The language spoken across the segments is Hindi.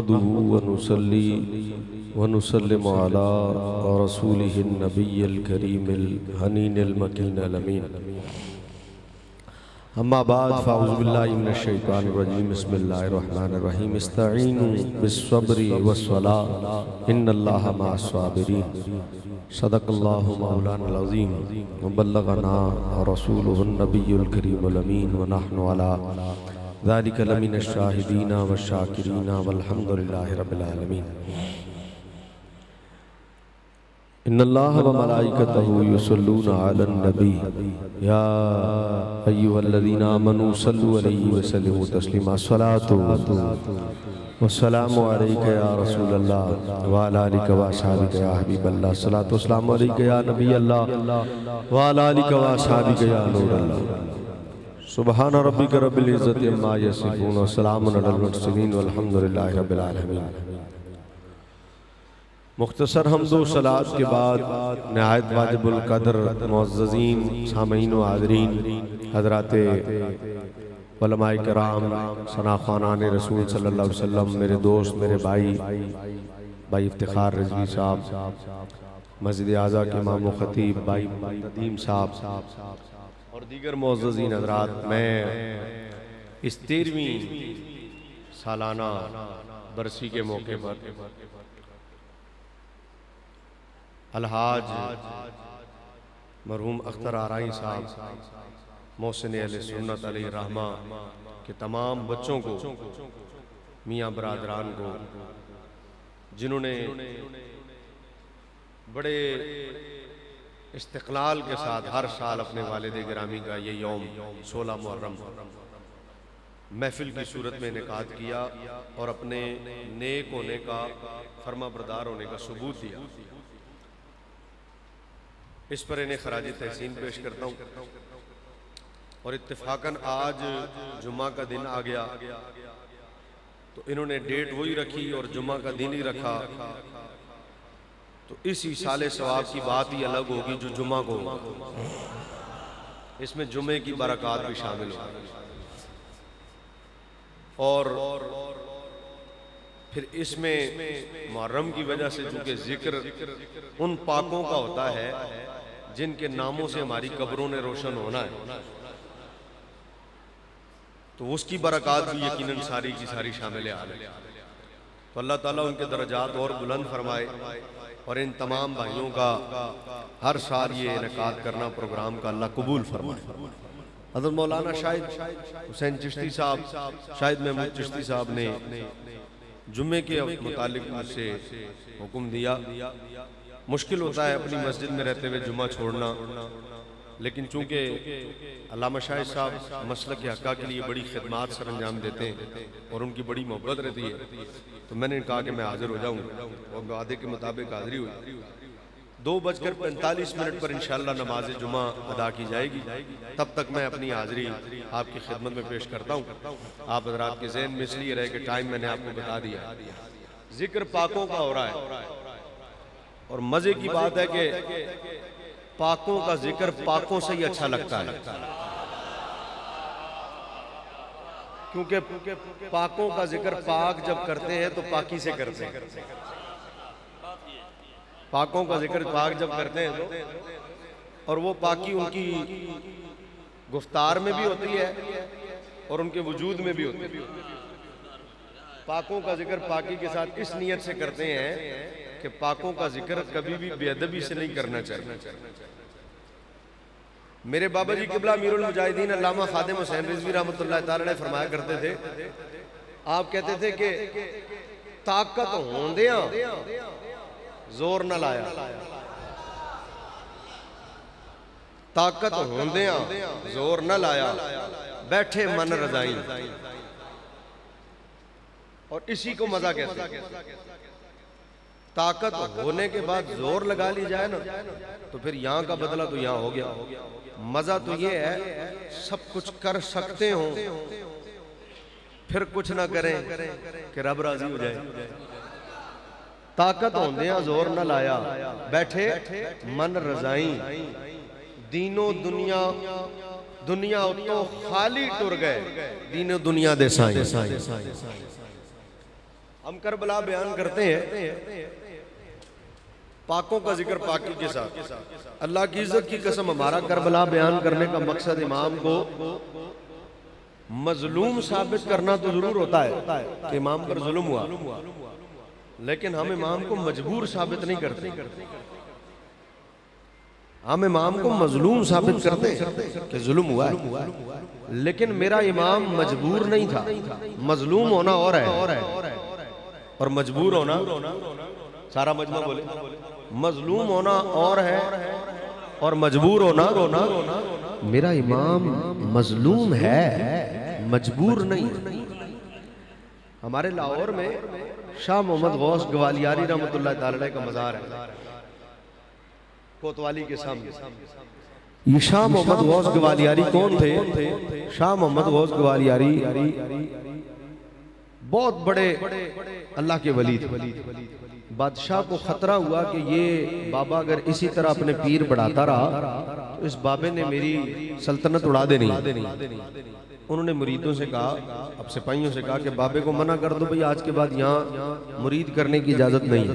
नहमदुहु व नुसल्ली व नुसल्लिमु अला रसूलिहिन नबिय्यिल करीमिल हनीनिल मकीनिल अमीन। अम्मा बाद फ़अऊज़ु बिल्लाहि मिनश शैतानिर रजीम बिस्मिल्लाहिर रहमानिर रहीम इस्तईनु बिस्सब्रि वस्सलाह इन्नल्लाहा मअस्साबिरीन। सदक़ल्लाहु मौलानाल अज़ीम व बल्लगना रसूलुहुन नबिय्युल करीमुल अमीन व नहनु अला ज़ालिका लमिनश शाहिदीन वश्शाकिरीन वल्हम्दुलिल्लाहि रब्बिल आलमीन। इन्नल्लाह व मलाइकतहु युसल्लूना अलन नबी या अय्युहल्लज़ीना आमनू सल्लु अलैहि व सल्लिमू तस्लीमा। अस्सलातु वस्सलामु अलैका या रसूलल्लाह व अला आलिका व अस्हाबिका या हबीबल्लाह। अस्सलातु वस्सलामु अलैका या नबीअल्लाह व अला आलिका व अस्हाबिका या नूरल्लाह। सुब्हान रब्बिका रब्बिल इज़्ज़ति अम्मा यसिफून व सलामुन अलल मुरसलीन वल्हम्दुलिल्लाहि रब्बिल आलमीन। मुख्तसर हम्दो सलात के बाद नहायत वाजिबुल कदर मुअज़्ज़ज़ीन सामीन व हाज़रीन हज़राते उलमाए किराम सनाख़ानान रसूल सल्लल्लाहु अलैहि वसल्लम, मेरे दोस्त मेरे भाई इफ्तिखार रिज़वी साहब, मस्जिद आज़ा के इमाम व ख़तीब भाई नदीम साहब और दीगर मुअज़्ज़ज़ीन हज़रात, मैं इस 13वीं सालाना बरसी के मौके पर अलहाज मरहूम अख्तर आराई साहब मोहसिन अहले सुन्नत अलैहि रहमा के तमाम बच्चों को, मियाँ बरादरान को, जिन्होंने बड़े इस्तिक़लाल के साथ हर साल अपने वालिद गिरामी का ये यौम 16 मुहर्रम महफिल की सूरत में इनेकाद किया और अपने नेक होने का, फर्मा बरदार होने का सबूत दिया। इस पर इन्हें खराज तहसीन पेश करता हूँ। और इत्तेफाकन आज जुम्मा का दिन आ गया तो इन्होंने डेट वही रखी और जुम्मा का दिन ही रखा, तो इस ईसाले सवाब की बात ही अलग होगी जो जुम्मा को होगा। इसमें जुम्मे की बरक़ात भी शामिल होगी और फिर इसमें मुहर्रम की वजह से चूंकि जिक्र उन पाकों का होता है जिनके नामों से हमारी कब्रों ने रोशन होना है, तो उसकी बरक़ात भी यकीनन सारी की सारी शामिल है। तो अल्लाह ताला उनके दर्जात और बुलंद फरमाए और इन तमाम भाइयों का हर साल ये इनेकाद करना प्रोग्राम का अल्लाह कबूल फरमाए। हज़रत मौलाना शाहिद हुसैन चिश्ती साहब, शाहिद महमूद चिश्ती साहब ने जुम्मे के मुतालिक मुझसे हुक्म दिया। मुश्किल होता है अपनी मस्जिद में रहते हुए जुम्मा छोड़ना, लेकिन चूंकि अल्लामा शाहिद साहब मसलक के हक़ के लिए बड़ी खिदमात सर अंजाम देते हैं और उनकी बड़ी मोहब्बत रहती है, तो मैंने कहा कि मैं हाजिर हो जाऊँगा और वादे के मुताबिक हाजिरी हुई। 2:45 पर इंशाअल्लाह नमाज जुमा अदा की जाएगी। तब तक मैं अपनी हाजिरी आपकी खिदमत में पेश करता हूँ। आप हज़रात के ज़हन में इसलिए रहे कि टाइम मैंने आपको बता दिया। जिक्र पाकों का हो रहा है और मजे की बात है कि पाकों का जिक्र पाकों से ही अच्छा लगता है, क्योंकि पाकों का जिक्र पाक जब करते हैं तो पाकी से करते हैं। पाकों का जिक्र पाक जब करते हैं तो, और वो पाकी उनकी गुफ्तार में भी होती है और उनके वजूद में भी होती है। पाकों का जिक्र पाकी के साथ इस नियत से करते हैं कि पाकों का जिक्र कभी भी बेअदबी से नहीं करना चाहिए। मेरे बाबा जी किबला अमीरुल मुजाहिदीन अल्लामा खादिम हुसैन रिज़वी रहमतुल्लाह तआला अलैह फरमाया करते थे, आप कहते थे कि ताकत होंदियां जोर न लाया, ताकत होंदियां जोर न लाया, बैठे मन रजाई। और इसी को मजा कहते हैं। ताकत होने के बाद जोर लगा ली जाए ना, तो फिर यहाँ का बदला तो यहाँ हो गया। मजा तो ये है सब कुछ कर सकते हो फिर कुछ ना करें कि रब राजी हो जाए। ताकत होंदियां जोर न लाया, बैठे मन रजाई, दीनो दुनिया दुनिया तो खाली टुर गए, दीनो दुनिया दे साईं। हम करबला बयान करते हैं पाकों का जिक्र पाकी के साथ। अल्लाह की इज्जत की कसम, हमारा करबला बयान करने का मकसद इमाम को मजलूम साबित करना तो जरूर होता है कि इमाम पर जुल्म हुआ, लेकिन हम इमाम को मजबूर साबित नहीं करते। हम इमाम को मजलूम साबित करते हैं कि जुल्म हुआ है, लेकिन मेरा इमाम मजबूर नहीं था। मजलूम होना और है और मजबूर होना, सारा मजमा बोले, मजलूम होना और है और मजबूर होना। मेरा इमाम मजलूम है, मजबूर नहीं। हमारे लाहौर में शाह मोहम्मद गौस ग्वालियारी रहमतुल्लाह ताला अलैह का मज़ार है, कोतवाली के सामने। ये शाह मोहम्मद गौस ग्वालियारी कौन थे? शाह मोहम्मद गौस ग्वालियारी बहुत बड़े अल्लाह के वली थे। बादशाह को खतरा हुआ कि ये बाबा अगर इसी तरह अपने पीर बढ़ाता रहा तो इस बाबे ने मेरी सल्तनत उड़ा देनी। उन्होंने मुरीदों से कहा, अब सिपाहियों से कहा कि बाबे को मना कर दो भाई, आज के बाद यहाँ मुरीद करने की इजाजत नहीं।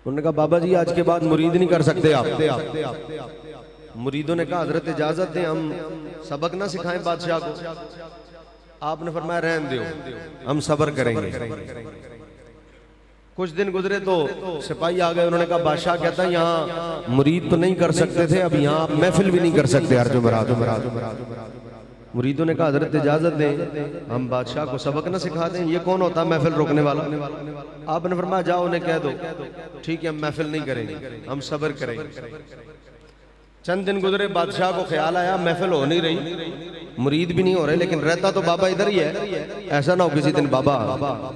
उन्होंने कहा बाबा जी आज के बाद मुरीद नहीं कर सकते आप। मुरीदों ने कहा हजरत इजाजत दें, हम सबक ना सिखाएं बादशाह को। आपने फरमाया रहने दो, हम सब्र करेंगे। कुछ दिन गुजरे तो सिपाही आ गए, उन्होंने कहा बादशाह कहता है यहाँ मुरीद तो नहीं कर सकते थे, अब यहाँ आप महफिल भी नहीं कर सकते। हर मुरीदों ने कहा हजरत इजाजत दें, हम बादशाह को सबक ना सिखा दें। ये कौन होता है महफिल रोकने वाला? आपने फरमाया जाओ उन्हें कह दो ठीक है हम महफिल नहीं करेंगे, हम सब्र करेंगे। चंद दिन गुजरे, बादशाह को ख्याल आया महफिल हो नहीं रही, मुरीद भी नहीं हो रहे, लेकिन रहता तो बाबा इधर ही है। ऐसा ना हो किसी दिन बाबा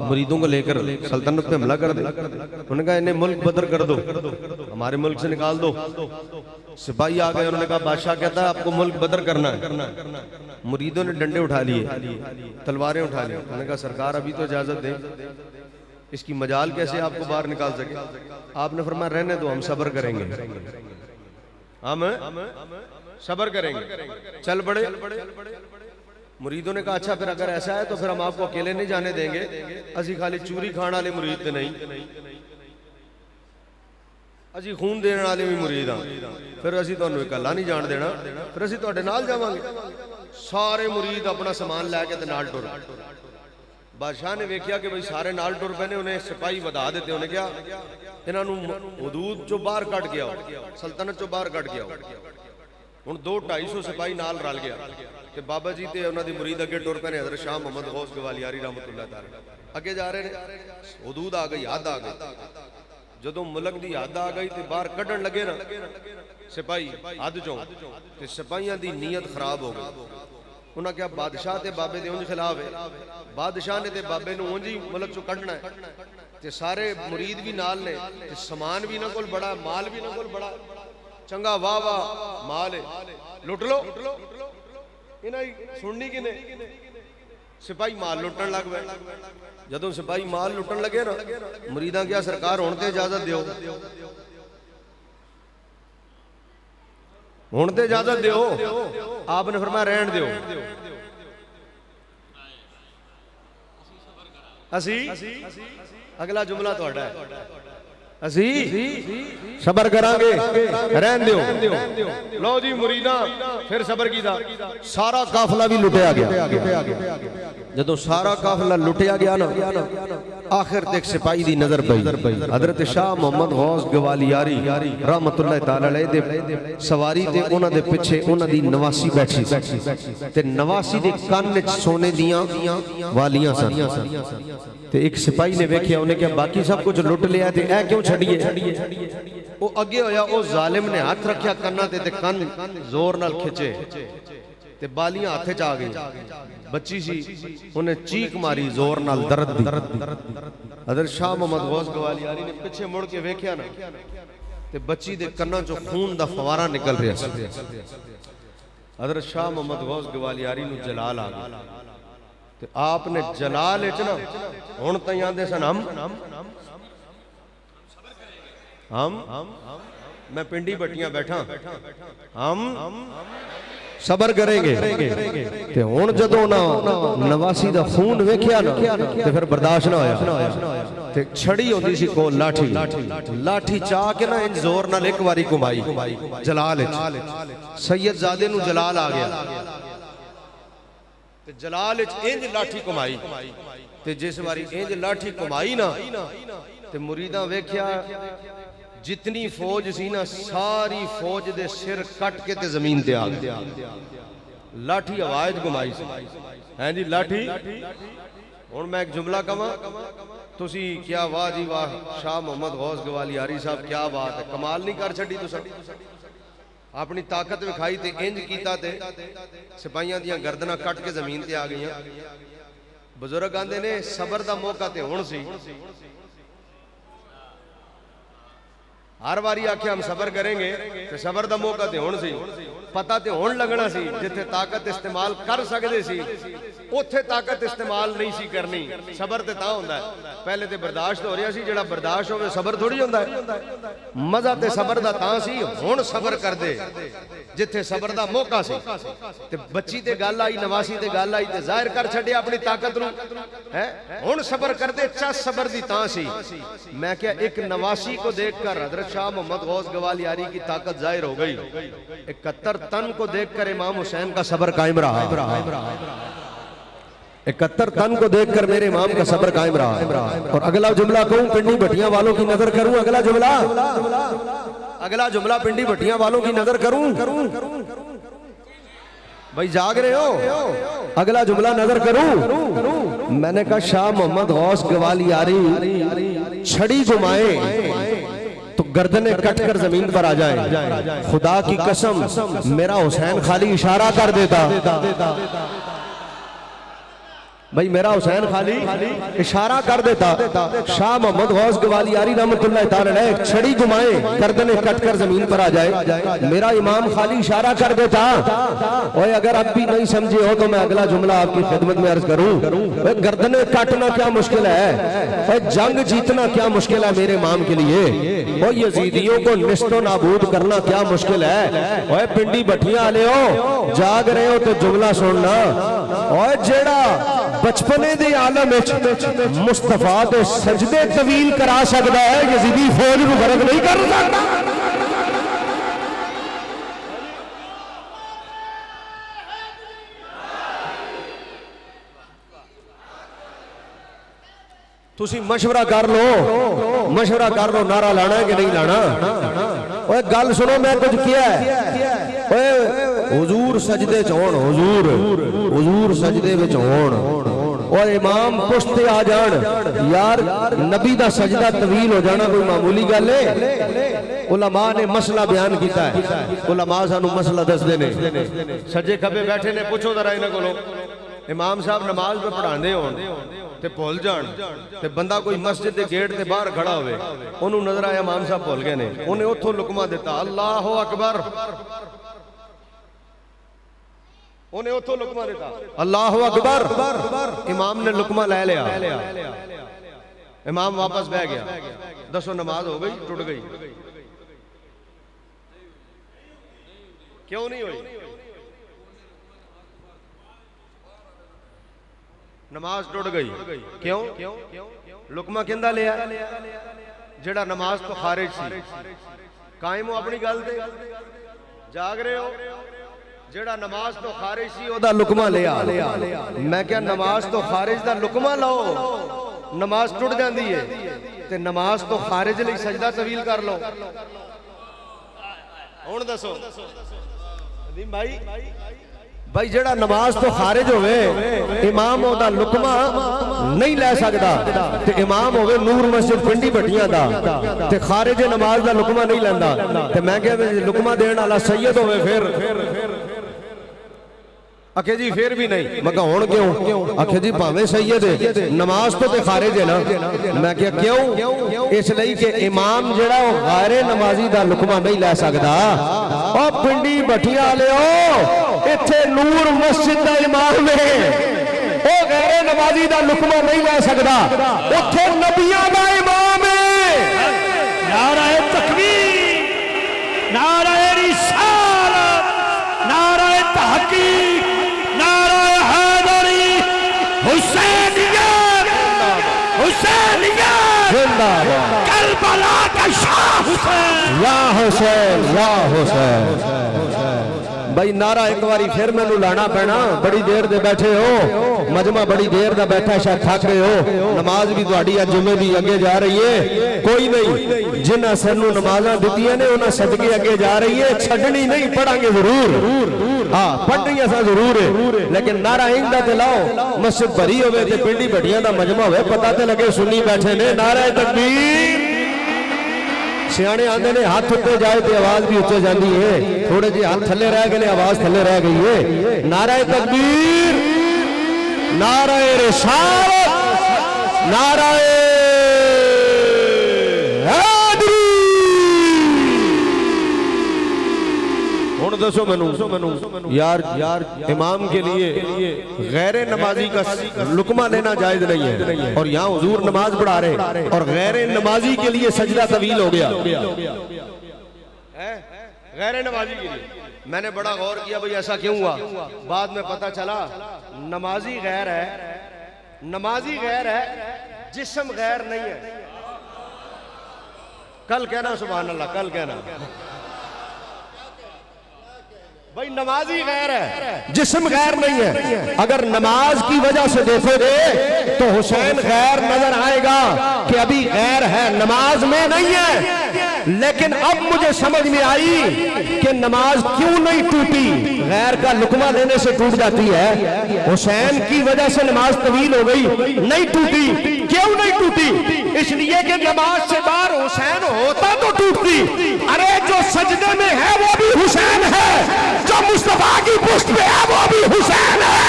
मुरीदों को लेकर सल्तनत पे हमला कर दे। उन्होंने कहा इन्हें मुल्क बदर कर दो, हमारे मुल्क से निकाल दो। सिपाही आ गए, उन्होंने कहा बादशाह कहता है आपको मुल्क बदर करना है। मुरीदों ने डंडे उठा लिए, तलवारें उठा ली। उन्होंने कहा सरकार अभी तो इजाजत दे, इसकी मजाल कैसे आपको बाहर निकाल सके। आपने फरमाया रहने दो, हम सब्र करेंगे, हम सब्र करेंगे। चल बड़े। मुरीदों ने कहा अच्छा फिर अगर ऐसा है तो फिर हम आपको अकेले नहीं जाने देंगे, असी खाली चूरी खाने वाले मुरीद तो नहीं, असी खून देने वाले भी मुरीद हाँ, फिर असी तुहानू इकल्ला नहीं जान देना, फिर असी तुहाडे नाल जावांगे। सारे मुरीद अपना समान लैके ते नाल टुर। बादशाह ने वेख्या कि भाई सारे नाल टुर पे ने, उन्हें सिपाही वधा दिते। उन्हें क्या इन्हों हदूद चो बाहर कट गया, सल्तनत चो बाहर कट गया। हुण 200-250 सिपाही नाल रल गया ते बाबा जी ते उन्हां दे मुरीद अगे टुर पे ने। हज़रत शाह मोहम्मद गौस ग्वालियारी रहमतुल्लाह ताला अगे जा रहे ने, हदूद आ गई, हद आ गई। जदों मुल्क दी हद आ गई ते बाहर कढण लगे ना सिपाही हद चों, ते सिपाहियां दी नीयत खराब हो गई। उन्हें क्या बादशाह ते बाबे दे उंज खिलाफ है, बादशाह ने ते बाबे नूं उंज ही मुल्क चों कढना है, ते सारे मुरीद भी नाल ने, ते समान भी इन्हां कोल बड़ा, माल भी इन्हां कोल बड़ा चंगा, वाह वाह माल है, लुट लो। इन्हां सुननी किने? सिपाही माल लुटन लग पए। जदों सिपाही माल लुटन लगे ना, मुरीदां क्या सरकार हुण ते इजाजत दिओ, हुण ते इजाजत दिओ। आपने फरमाया रहन दिओ, असी अगला जुमला तुहाडा है, असी सबर करांगे, रहन दिओ। लो जी मुरीदा फिर सबर कीता, सारा काफिला भी लुटिया गया। जदों सारा काफिला लुटिया गया ना, आखिर तक सिपाही दी नजर पई हजरत शाह मोहम्मद गौस ग्वालियारी रहमतुल्लाह ताला अलैह दे सवारी ते उन्हां दे पिछे उन्हां दी नवासी बैठी ते नवासी दे कान विच सोने दियां वालियां सन। ते एक सिपाही ने वेख्या, उन्हें क्या बाकी सब कुछ लुट लिया ते ऐ क्यों छड़िए। वो अगे होया, वो जालिम ने हाथ रखिया कन्ना ते कन जोर नाल खिचे ते बालियां हाथे च आ गई। बच्ची सी, उन्हें चीख मारी जोर नाल, दर्द दी। हज़रत शाह मोहम्मद गौस ग्वालियारी ने पिछे मुड़ के वेख्या ना, ते बच्ची दे कन्ना चों खून दा फवारा निकल रहा सी। हज़रत शाह मोहम्मद गौस ग्वालियारी नूं जलाल आ गया ते आपने जलाल इच ना हुण ताईं आंदे सन हम मैं पिंडी बट्टियां बैठा, हम सबर करेंगे ते हुण जदों ना नवासी दा खून वेखिया ना ते फिर बर्दाश्त ना होया ते छड़ी होंदी सी कोल लाठी लाठी चा के ना इंज जोर नाल एक वारी घुमाई जलाल सैयदजादे नूं जलाल आ गया ते जलाल इंज लाठी घुमाई ते जिस वारी इंज लाठी घुमाई ना ते मुरीदां वेखिया जितनी फौज सी ना सारी फौज दे सिर कट के ते जमीन ते आ गई लाठी आवाज घुमाई सी हैं जी लाठी हुण मैं एक जुमला कहां तुसी क्या वाह जी वाह शाह मोहम्मद गौस गवालियारी साहब क्या बात है कमाल नहीं कर छड़ी तुसां अपनी ताकत विखाई ते इंज कीता ते सिपाहियां दियां गर्दनां कट के जमीन ते आ गईयां बुजुर्ग आंदे ने सबर दा मौका ते हुण सी हर बारी आख्या हम सबर करेंगे तो सबर का मौका तो हुण सी पता तो हुण लगना सी जिथे ताकत इस्तेमाल कर सकते सी उथे ताकत इस्तेमाल नहीं सी करनी सबर तो होंदा है पहले तो बर्दाश्त हो रहा सी जेड़ा बर्दाश्त होवे सबर थोड़ी होंदा है मजा तो सबर दा तां सी हुण सबर कर दे जिथे सबर दा मौका सी ते बच्ची ते गल आई नवासी ते गल आई ते जाहिर कर छड्या अपनी ताकत नूं है हुण सबर कर दे चस सबर दी तां सी मैं क्या एक नवासी को देखकर हजरत शाह मोहम्मद गौस गवालियारी की ताकत जाहिर हो गई 71 तन को देखकर इमाम हुसैन का सबर कायम रहा 71 तन को देखकर मेरे इमाम का सब्र कायम रहा। और अगला जुमला कहूं पिंडी भट्टियां वालों की नजर करूं अगला जुमला पिंडी भट्टियां वालों की नजर करूं भाई जाग रहे हो अगला जुमला नजर करूं मैंने कहा शाह मोहम्मद गौस गवालियारी छड़ी घुमाए तो गर्दनें कटकर जमीन पर आ जाए खुदा की कसम मेरा हुसैन खाली इशारा कर देता भाई मेरा हुसैन खाली इशारा कर देता शाह मोहम्मद गौस गवालियारी रहमतुल्लाह तआला अलैह छड़ी घुमाए गर्दनें कटकर जमीन पर आ जाए मेरा इमाम खाली इशारा कर देता। ओए अगर अब भी नहीं समझे हो तो मैं अगला जुमला आपकी खिदमत में अर्ज करूं गर्दनें काटना क्या मुश्किल है जंग जीतना क्या मुश्किल है मेरे इमाम के लिए और यजीदियों को निस्तो नाबूद करना क्या मुश्किल है। ओए पिंडी भट्टियां वाले हो जाग रहे हो तो जुमला सुनना और जेड़ा बचपने दे आलम मुस्तफा दे सजदे तवील करा सकता है यजीदी फौज को फर्क नहीं कर सकता। तुसी मशवरा कर लो नारा लाना है कि नहीं लाना। ओए गल सुनो मैं कुछ किया है हुजूर सजदे च होण हुजूर सजदे विच होण और इमाम पुश्ते आ जान यार नबी दा सजदा तवील हो जाना कोई मामूली गल है। उलमा ने मसला बयान किया है उलमा सानू मसला दसदे ने सज्जे खब्बे बैठे ने पूछो जरा इन्हां कोलों इमाम साहब नमाज पे पढ़ांदे होण ते भुल जान ते बंदा कोई मस्जिद के गेट के बाहर खड़ा होवे ओनू नजर आया इमाम साहब भुल गए ने उन्हें उथों लुकमा दिता अल्लाहु अकबर उन्हें उथों लुकमा दिता अल्लाहु अकबर इमाम ने लुकमा ले लिया इमाम वापस बह गया। दसो नमाज हो गई टूट गई क्यों नहीं हुई नमाज टूट गई क्यों लुकमा किंदा लिया जेड़ा नमाज तो खारिज सी कायम हो अपनी गल ते जाग रहे हो जेड़ा नमाज तो खारिज सी ओदा लुकमा लिया मैं क्या नमाज तो खारिज दा लुकमा लो नमाज टूट जाती है ते नमाज तो खारिज लई सजदा तवील कर लो। हुण दसो भाई भाई जेड़ा नमाज तो खारिज होवे इमाम ओदा लुकमा नहीं ले सकदा ते इमाम होवे नूर मस्जिद पिंडी भट्टियां दा ते खारिज नमाज दा लुकमा नहीं लैंदा ते मैं कह लुकमा देण वाला सैयद होवे फिर आखे जी फिर भी नहीं मैं हुण क्यों आखे जी भावें सैयद है नमाज तो खारिज है ना मैं क्या क्यों इसलिए कि इमाम जेड़ा गैर नमाजी दा लुकमा नहीं ले सकदा। ओ पिंडी भट्टियां वाले इत्थे नूर मस्जिद दा इमाम है ओ गैर नमाजी दा लुकमा नहीं ले सकदा उत्थे नबियां दा इमाम है। नाराए तकबीर नाराए रिसालत नाराए हुसैनियत जिंदाबाद, करबला का शाह हुसैन, या हुसैन या हुसैन। भाई नारा एक बारी फिर मैनू लाना पैना, बड़ी देर दे बैठे हो, मजमा बड़ी देर दा बैठा, शायद थक गए हो। नमाज भी तुहाडी अज जुमे भी अगे जा रही है, कोई नहीं, जिन्हां सानू नमाज़ां दित्तियां ने उन्हां सदके अगे जा रही है, छड्डनी नहीं, पढ़ांगे जरूर, हाँ पढ़नी असां जरूर है, लेकिन नारा इंदा ते लाओ, मस्जिद भरी होवे ते पिंडी भड़ियां दा मजमा होवे, पता ते लगे सुन्नी बैठे ने। नारा तकबीर। सियाने आंदे ने हाथ उत्ते जाए तो आवाज भी उत्ते जाती है, थोड़े जे हाथ थले रह गए, आवाज थले रह गई है। नाराए तकबीर, नाराए रिसालत, नाराए हैदरी। हुण दसो मैनू यार इमाम के लिए गैर नमाजी का लुकमा लेना जायज नहीं है, और यहाँ हुजूर नमाज पढ़ा रहे और गैर नमाजी के लिए सजदा तवील हो गया। गैर नमाजी के लिए मैंने बड़ा गौर किया, भाई ऐसा क्यों हुआ? बाद में पता चला नमाजी गैर है, नमाजी गैर है, जिस्म गैर नहीं है। कल कहना सुभान अल्लाह, कल कहना भाई नमाजी गैर है, जिस्म गैर नहीं है। अगर नमाज की वजह से देखोगे तो हुसैन गैर नजर आएगा कि अभी गैर है, नमाज में नहीं है। लेकिन अब मुझे समझ में आई कि नमाज क्यों नहीं टूटी, गैर का लुकमा लेने से टूट जाती है। हुसैन की वजह से नमाज तवील हो गई, नहीं टूटी। क्यों नहीं टूटी? इसलिए कि नमाज से बाहर हुसैन होता तो टूटती। अरे जो सजदे में है वो भी हुसैन है, जो मुस्तफा की पुष्ट पे है वो भी हुसैन है।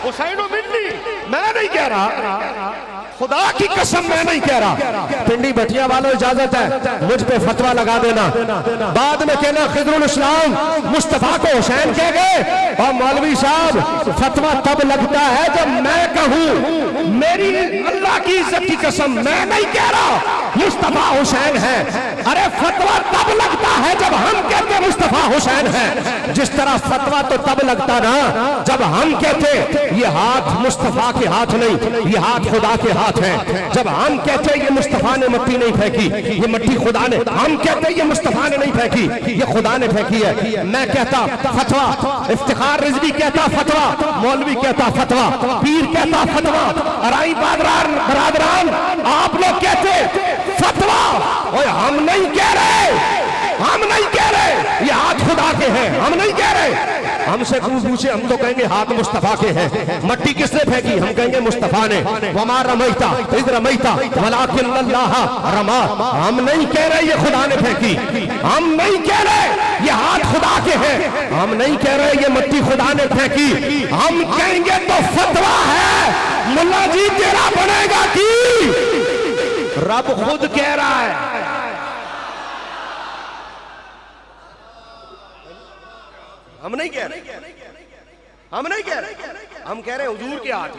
हुसैन मिन्नी, मैं नहीं कह रहा, खुदा की कसम मैं नहीं कह रहा। पिंडी भटिया वालों इजाजत है, मुझ पे फतवा लगा देना, बाद में कहना खिदरुल इस्लाम मुस्तफा को हुसैन कह गए। और मौलवी साहब फतवा तब लगता है जब मैं कहूं, मेरी अल्लाह की इज्जत की कसम मैं नहीं कह रहा मुस्तफा हुसैन है। अरे फतवा तब लगता है जब हम कहते मुस्तफा हुसैन है। जिस तरह फतवा तो तब लगता ना जब हम कहते ये हाथ मुस्तफा के हाथ नहीं, ये हाथ खुदा के हाथ है। जब हम कहते ये मुस्तफा ने मट्टी नहीं फेंकी, ये मट्टी खुदा ने, हम कहते ये मुस्तफा ने नहीं फेंकी, ये खुदा ने फेंकी है। मैं कहता फतवा, इफ्तिखार रिजवी कहता फतवा, मौलवी कहता फतवा, पीर कहता फतवा, अराई बरादरान आप लोग कहते फतवा। ओए हम नहीं कह रहे, हम नहीं कह रहे ये हाथ खुदा के हैं, हम नहीं कह रहे। हमसे पूछे हम तो कहेंगे हाथ मुस्तफा के हैं। मट्टी किसने फेंकी? हम कहेंगे मुस्तफा ने। वमा रमैता इज़ रमैता वलाकिन्नल्लाह रमा। हम नहीं कह रहे ये खुदा ने फेंकी, हम नहीं कह रहे ये हाथ खुदा के हैं, हम नहीं कह रहे ये मट्टी खुदा ने फेंकी। हम कहेंगे तो फतवा है। मुल्ला जी तेरा बनेगा कि रब खुद कह रहा है। हम नहीं कह रहे, हम नहीं कह रहे, हम कह रहे हुजूर के हाथ,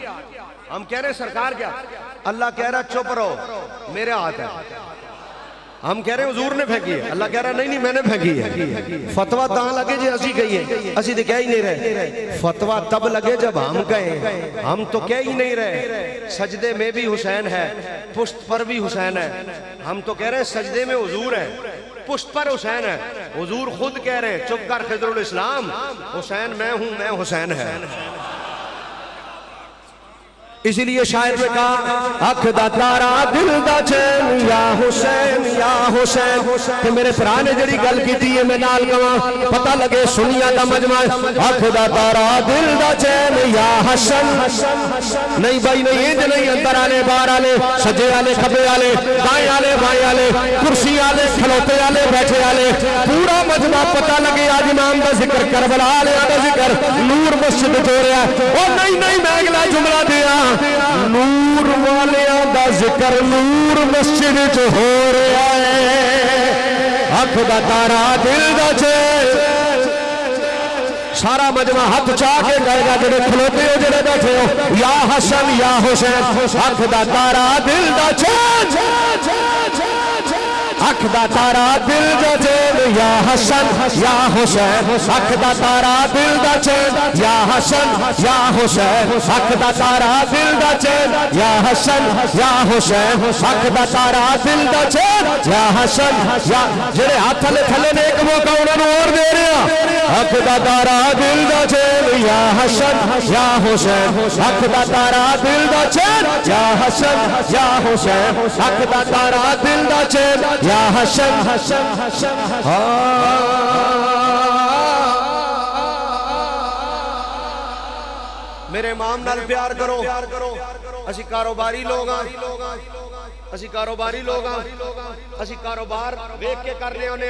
हम कह रहे सरकार के हाथ। अल्लाह कह रहा चुप रहो मेरे हाथ है। हम कह रहे हुजूर ने फेंकी है, अल्लाह कह रहा नहीं नहीं मैंने फेंकी है। फतवा ता लगे जी असी कहिए, असी तो कह ही नहीं रहे। फतवा तब लगे जब हम कहें, हम तो कह ही नहीं रहे। सजदे में भी हुसैन है, पुष्ट पर भी हुसैन है। हम तो कह रहे सजदे में हुजूर है, पुष्ट पर हुसैन है। हुजूर खुद कह रहे चुप कर खिदरुल इस्लाम, हुसैन मैं हूं, मैं हुसैन है। इसीलिए शायर ने कहा अख दा तारा दिल दा चैन या हुसैन या हुसैन। कि मेरे भरा ने जड़ी गल की है मैं नाल कवां, पता लगे सुनिया दा मजमा। अख दा तारा दिल दा चैन या हसन। नहीं भाई नहीं, इंज नहीं, अंदर आले बाहर आले, सजे आले खबे आले, दाएं आले बाएं आले, कुर्सी आले खलोते आले बैठे आले, पूरा मजमा पता लगे आज इमाम दा जिक्र करबला आले दा जिक्र नूर मस्जिद हो रहा है। ओ नहीं नहीं मैं अगला जुमला दिया, नूर वालियां दा जिक्र नूर मस्जिद च हो रहा है। अख दा तारा दिल दा चैन। सारा मजमा हाथ चाह के कहेगा जेडे खलोते हो जेडे बैठे हो या हसन या हुसैन। अख दा तारा दिल दा चैन, अख दा तारा दिल दा चैन या हसन या हुसैन अख दा तारा दिल दा चैन या हसन या हुसैन अख दा तारा दिल दा चैन या हसन या हुसैन अख दा तारा दिल दा चैन या हसन या जेड़े हाथ थले थले ने एक मौका उन्होंने और दे रहे अख दा तारा दिल दा चैन या हसन या हुसैन अख दा तारा दिल दा चैन या हसन या हुसैन अख दा तारा दिल दा चैन या हसन हसन हसन मेरे इमाम नाल प्यार करो असी कारोबारी लोग हाँ असी कारोबारी लोग हाँ असी कारोबार वेख के करने होने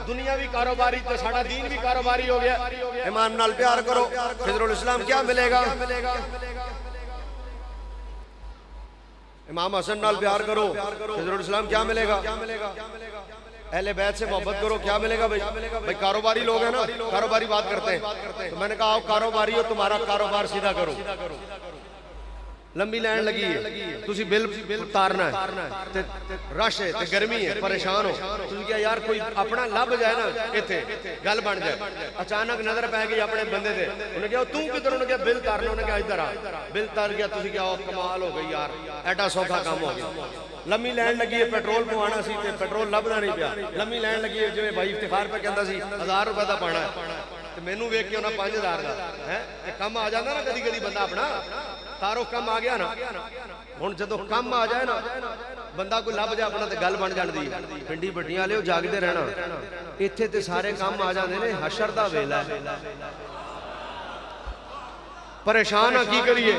दुनिया भी कारोबारी तो साडा दीन भी कारोबारी हो गया इमाम नाल प्यार करो खिजरुल इस्लाम क्या मिलेगा इमाम हसन नाल प्यार करो खिजरुल इस्लाम क्या मिलेगा अहले बैत से मोहब्बत करो क्या मिलेगा भाई कारोबारी लोग हैं ना कारोबारी बात करते हैं तो मैंने कहा आओ कारोबारी हो तुम्हारा कारोबार सीधा करो लंबी लाइन लगी है तुसी बिल उतारना है रश है ते गर्मी है परेशान हो तुसी क्या यार कोई अपना लब जाए ना इत्थे गल बन जाए अचानक नजर पै गई अपने बंदे ते उन्हें कहा तू किधर उन्हें कहा बिल तारना उन्हें कहा इधर आ बिल तार गया तुसी क्या कमाल हो गई यार एडा सौखा काम हो गया लंबी लाइन लगी है पेट्रोल पवाना सी ते पेट्रोल लभदा नहीं पिया लंबी लाइन लगी है जिवें भाई इफ्तिखार पे कहंदा सी 1000 रुपए दा पाना है ते मैनू वेख के उन्हां 5000 दा है ते कम आ जांदा ना कदी कदी बंदा अपना तारो कम आ गया ना हुण जदों कम आ जाए ना बंदा कोई लभ जाए अपना ते गल बन जांदी पिंडी बड्डियां वाले जागदे रहना इत्थे ते सारे काम आ जांदे ने हशर दा वेला है परेशान की करिए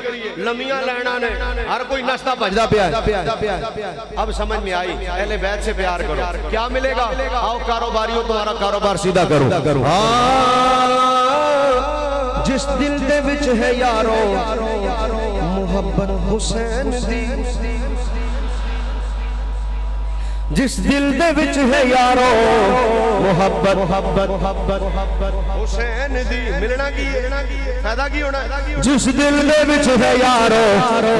लमियां लैना ने हर कोई नस्ता भजदा पिया अब समझ में आई अहले बैत से प्यार करो क्या मिलेगा आओ कारोबारियों तुम्हारा कारोबार सीधा करो जिस दिल दे विच है यारो मोहब्बत हुसैन दी जिस दिल दे विच है यारो मोहब्बत हुसैन दी मिलना की फायदा की होना जिस दिल दे विच है यारो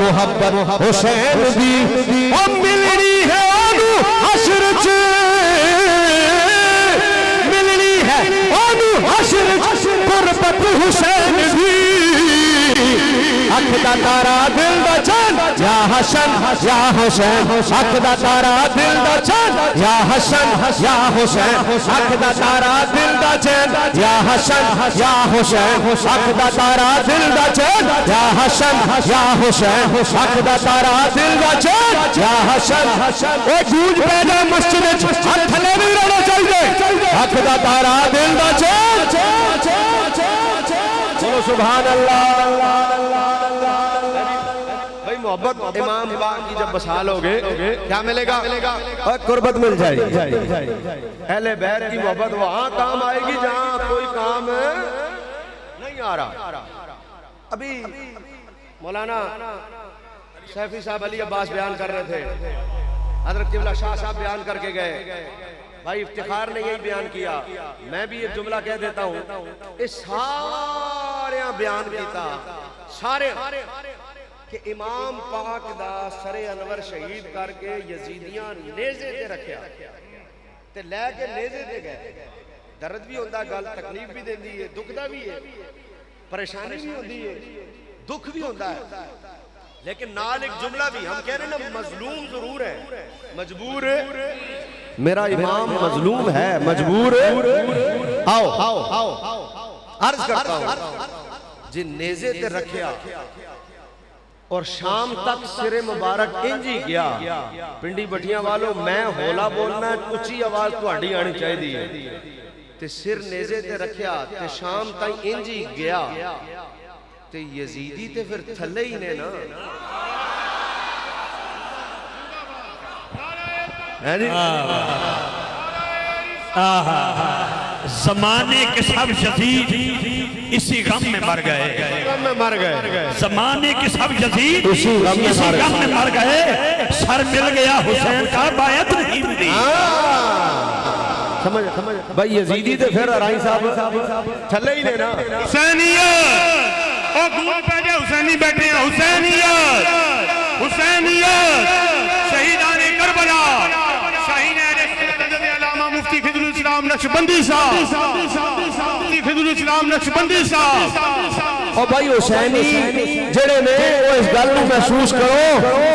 मोहब्बत हुसैन दी ओ मिलनी है ओनू हशर च मिलनी है ओनू हशर च गुरबत हुसैन दी अख दा तारा दिल दा चैन या हसन या हुसैन अख दा तारा दिल दा चैन या हसन या हुसैन अख दा तारा दिल दा चैन या हसन या हुसैन अख दा तारा दिल दा चैन या हसन या हुसैन अख दा तारा दिल दा चैन या हसन ओ गूंज पैदा मस्जिद च हथ थले नहीं रहना चाहिए अख दा तारा दिल दा चैन बोलो सुभान अल्लाह मोहब्बत इमाम बाग की जब बसाल हो गए क्या मिलेगा और कुर्बत मिल जाएगी अहले बैत की मोहब्बत वहां काम आएगी जहां कोई काम नहीं आ रहा अभी मौलाना सैफी साहब अली अब्बास बयान कर रहे थे हजरत किबला शाह साहब बयान करके गए भाई इफ्तिखार ने यही बयान किया मैं भी एक जुमला कह देता हूं इस सारे बयान किया सारे कि इमाम पाक दा सरे अनवर शहीद करके यजीदियां नेज़े ते रखिया ते लैके नेज़े ते गए दर्द भी होता गल तकलीफ भी देती है दुखदा भी है परेशानी भी होती है दुख भी होता है लेकिन नाल एक जुमला भी हम कह रहे ना मजलूम जरूर है मजबूर मेरा इमाम मजलूम है मजबूर आओ आओ आओ अर्ज करता हूं जिन नेज़े ते रखिया और शाम तक सिरे मुबारक इंज ही गया पिंडी बटियां वालों मैं होला बोलना उच्ची आवाज तुहाडी आनी चाहिए ते सिर नेज़े ते रखिया ते शाम तक इंज ही गया ते यजीदी ते फिर थले ही ने ना है जी ज़माने के सब यजीद इसी गम में मर गए ज़माने के सब यजीद इसी गम में मर गए सर मिल गया हुसैन का बायत नहीं मिली समझ भाई यजीदी ते फिर राई साहब थले ही ने ना हुसैनियत ओ गूंज पे जे हुसैनी बैठे हैं हुसैनियत हुसैनियत शहीदाने करबला शहीद नक्शबंदी साहब, मुफ्ती खिदरुल इस्लाम नक्शबंदी साहब। और भाई हुसैनी जेड़े ने वो इस गल नूं महसूस करो